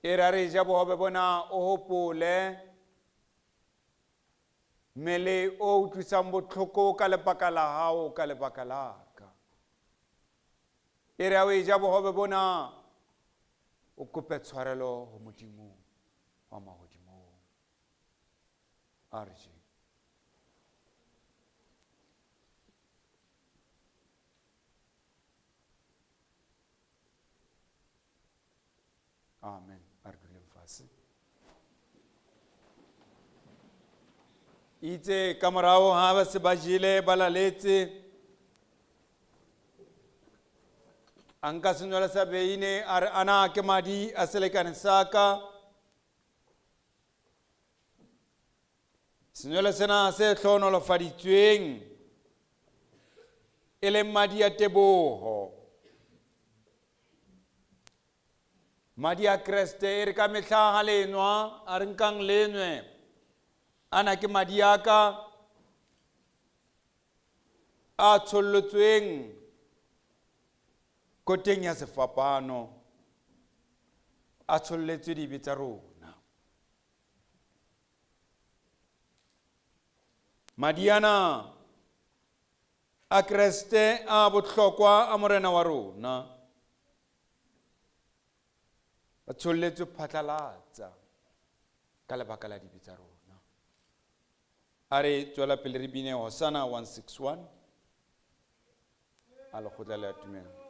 E ra re ja bohobe bona o hopole mmele o utlwisang botlhoko ka lebaka la hao ka lebaka la ka. E ra o ja bohobe bona o kope tshwarelo ho Modimo wa mahodimo. Arje. Amen. Ardulem fase. Itse kamarao ha ba se ba jile ba laletse Anka senyola sa beine ar ana ke madi aselekan saka. Senyola sena se tlhono faditsweng. Ele madi a teboho. Madi a Kreste ere ka mehlaga lenwa a re nkang lenwe. Ana ke madi aka a tshollotsweng koteng ya sefapano a tsholletswe dibe tsa rona. Madi ana a Kreste a bohlokwa a morena wa rona a tsholletswe phatlalatsa ka lebaka la dibe tsa rona. Are tswela pele re bine Hosanna 161 a lekgotla le atumelo.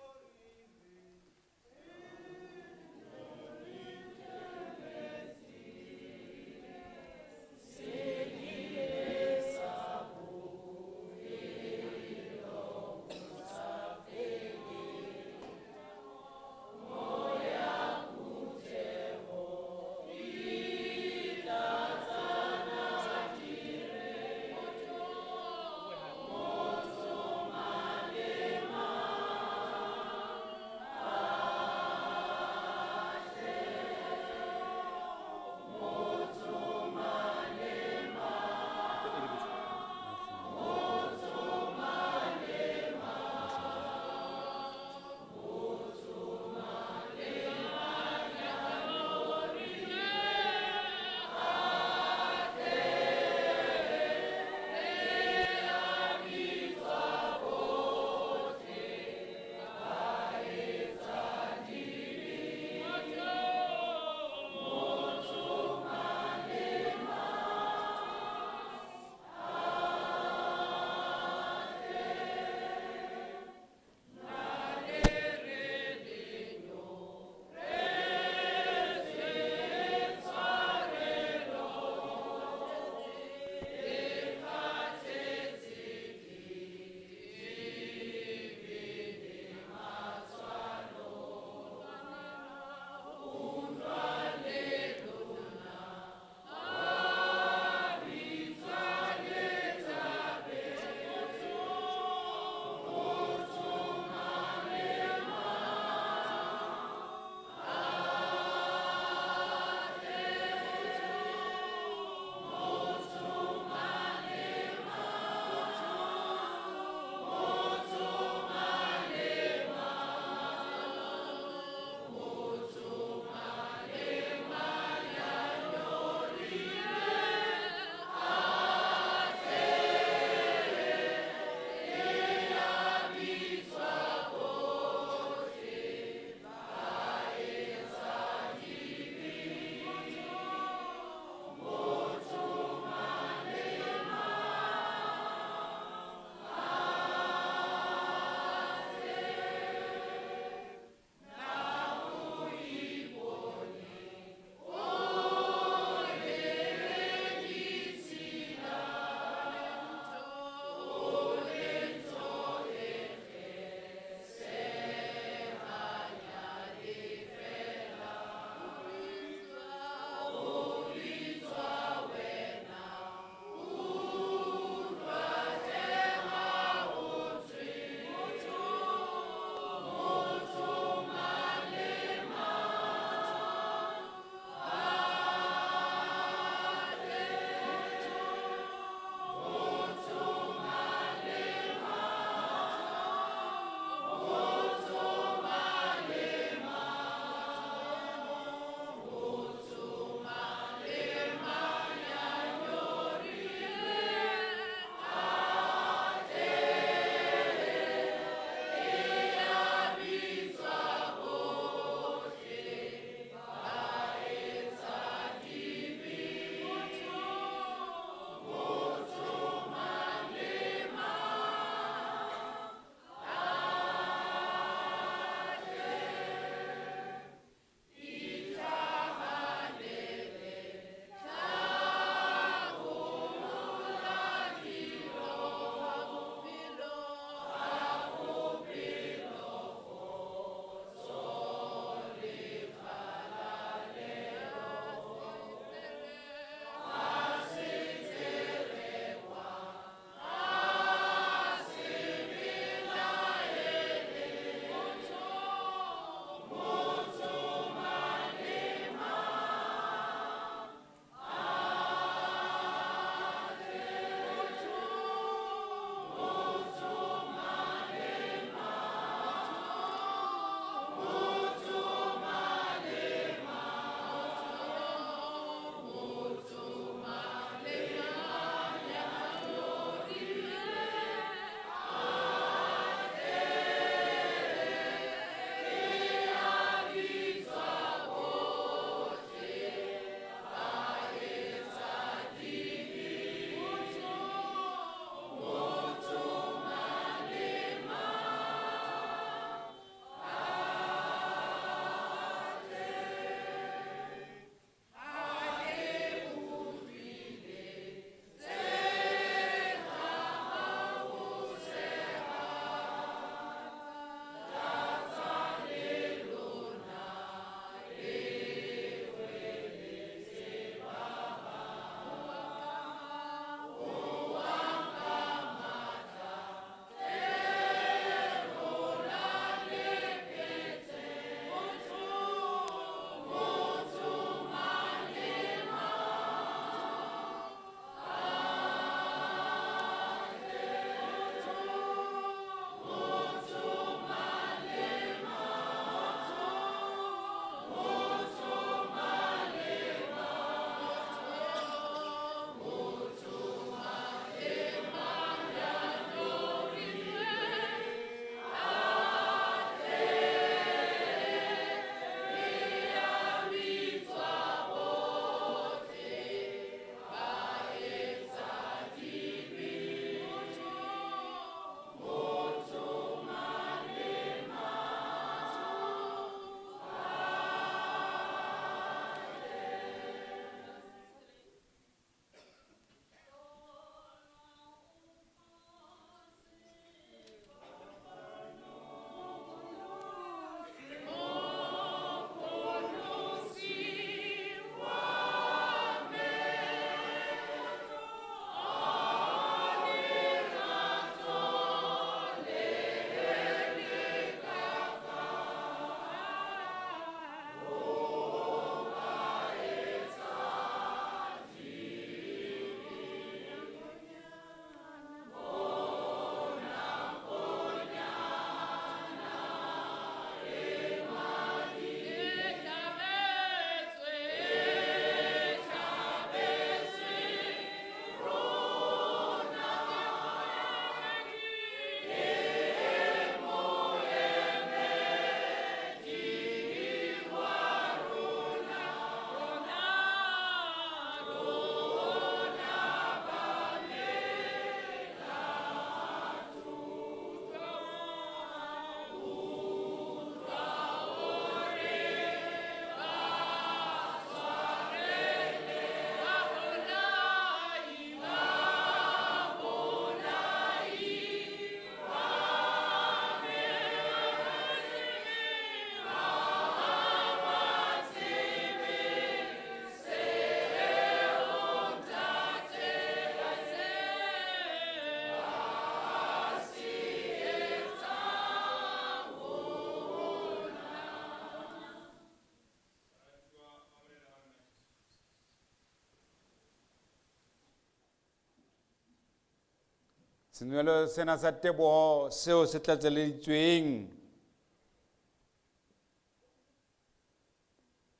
Senwelo sena sa teboho seo se tlatseleditsweng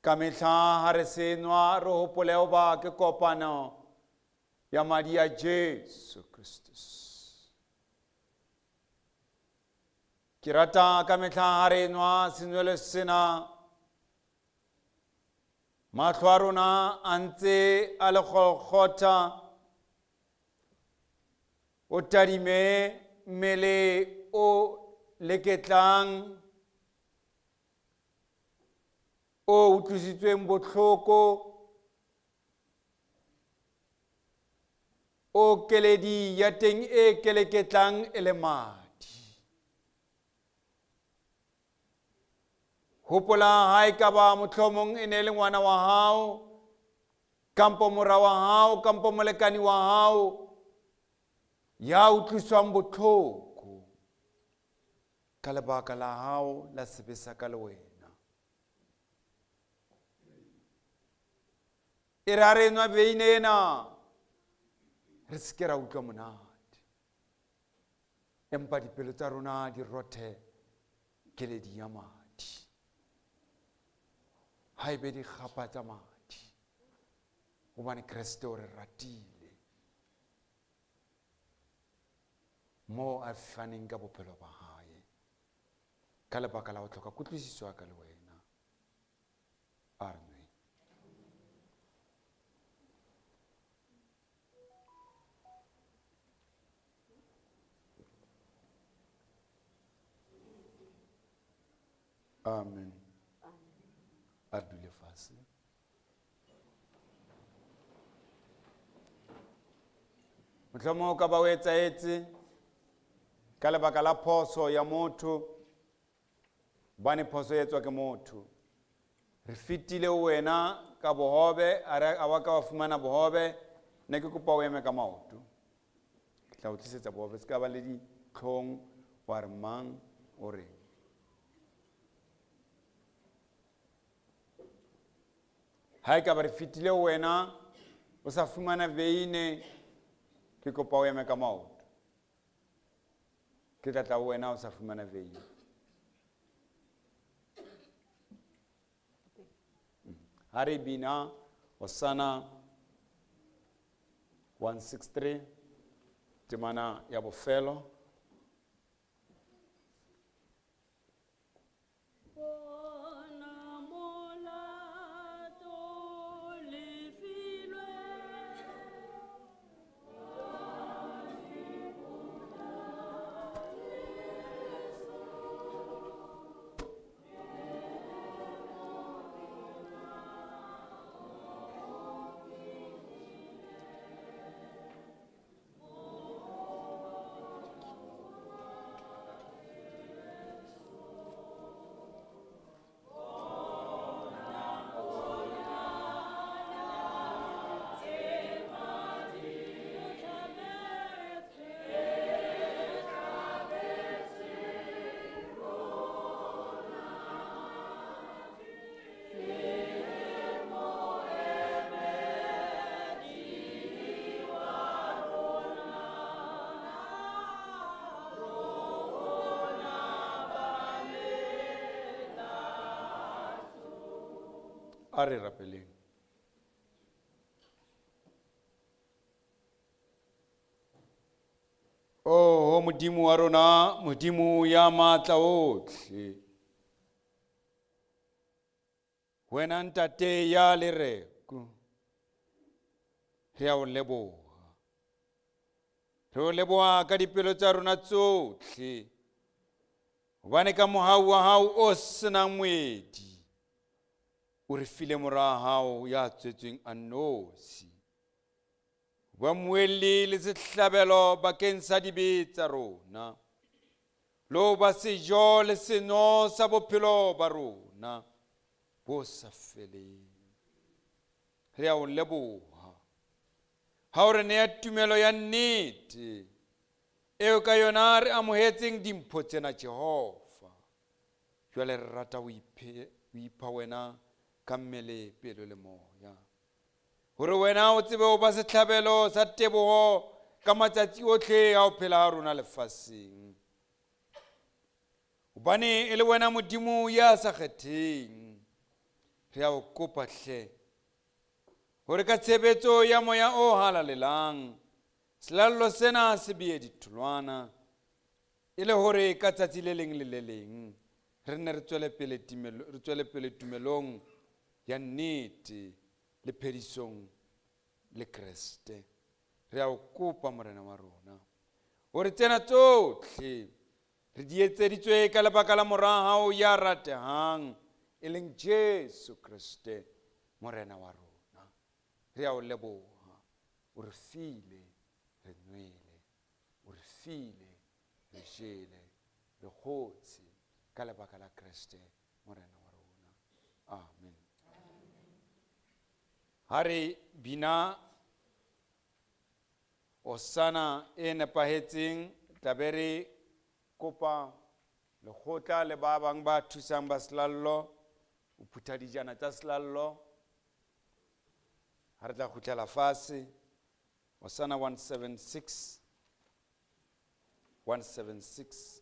ka mehla ha re se nwa re hopole ho ba ke kopano ya madi a Jesu Kristus. Ke rata ka mehla ha re nwa senwelo sena mahlo a rona a ntse a le kgokgotha, o tadime mmele o leketlang, o utlwisitsweng bohloko, o keledi ya teng e keleketlang e le madi. Hopola ha e ka ba mohlomong e ne le ngwana wa hao, kampo mora wa hao, kampo molekani wa hao, ya utlwiswang bohloko ka lebaka la hao la sebesa ka le wena. E re ha re nwa veine ena re se ke ra utlwa monate, empa dipelo tsa rona di rothe keledi ya madi. Ha ebe di kgapa tsa madi, hobane Kriste o re ratile mo a faneng ka bophelo ba hae ka lebaka la ho hloka kutlwisiso ka le wena. Amen. Amen. A dule fatshe. Mohlomong ka ba o etsahetse ka lebaka la phoso ya motho, bane phoso e etswa ke motho. Re fitile wena ka bohobe, a wa ka wa fumana bohobe, ne ke kopa o eme ka maoto. Ke tla o tlisetsa bohobe, se ka ba le ditlhong wa re mang o reng. Ha e ka ba re fitile wena o sa fumana veine, ke kopa o eme ka maoto. Ke tla wena o sa fumana veine. Ha re bina Hosanna 163 temana ya bofelo. A re rapeleng. O Modimo wa rona, Modimo ya matla ohle, wena ntate ya lereko, re a o leboha. Re o leboha ka dipelo tsa rona tsohle, hobane ka mohau wa hao o senang moedi, o re file mora hao ya tswetsweng a nosi, wa moeli le sehlabelo bakeng sa dibe tsa rona, lo ba sejo le seno sa bophelo ba rona bo sa feleng. Re a o leboha ha o re nea tumelo ya nnete eo ka yona re amohetseng dimpho tsena Jehova. Jwale re rata o ipha wena ka mmele, pelo le moya, hore wena o tsebe ho ba sehlabelo sa teboho ka matsatsi otlhe a o phela ha rona lefaseng. Hobane e le wena Modimo ya sa kgetheng, re a o kopa hle hore ka tshebetso ya moya o halalelang selallo sena se beye ditholwana, e le hore ka tsatsi le leng le le leng re ne re tswele pele tumelong ya nnete le phedisong le Kreste. Re a o kopa Morena wa rona hore tsena tsohle re di etseditswe ka lebaka la mora hao ya ratehang, e leng Jesu Kriste Morena wa rona. Re a o leboha, o re file re nwele, o re file re jele, re kgotse ka lebaka la Kriste Morena wa rona. Amen. Hari bina Hosanna e nepahetseng, tlabe re kopa lekgotla le ba bang ba thusang ba selallo o phutha dijana tsa selallo. Ha re tla kgutlela fatshe. Hosanna 176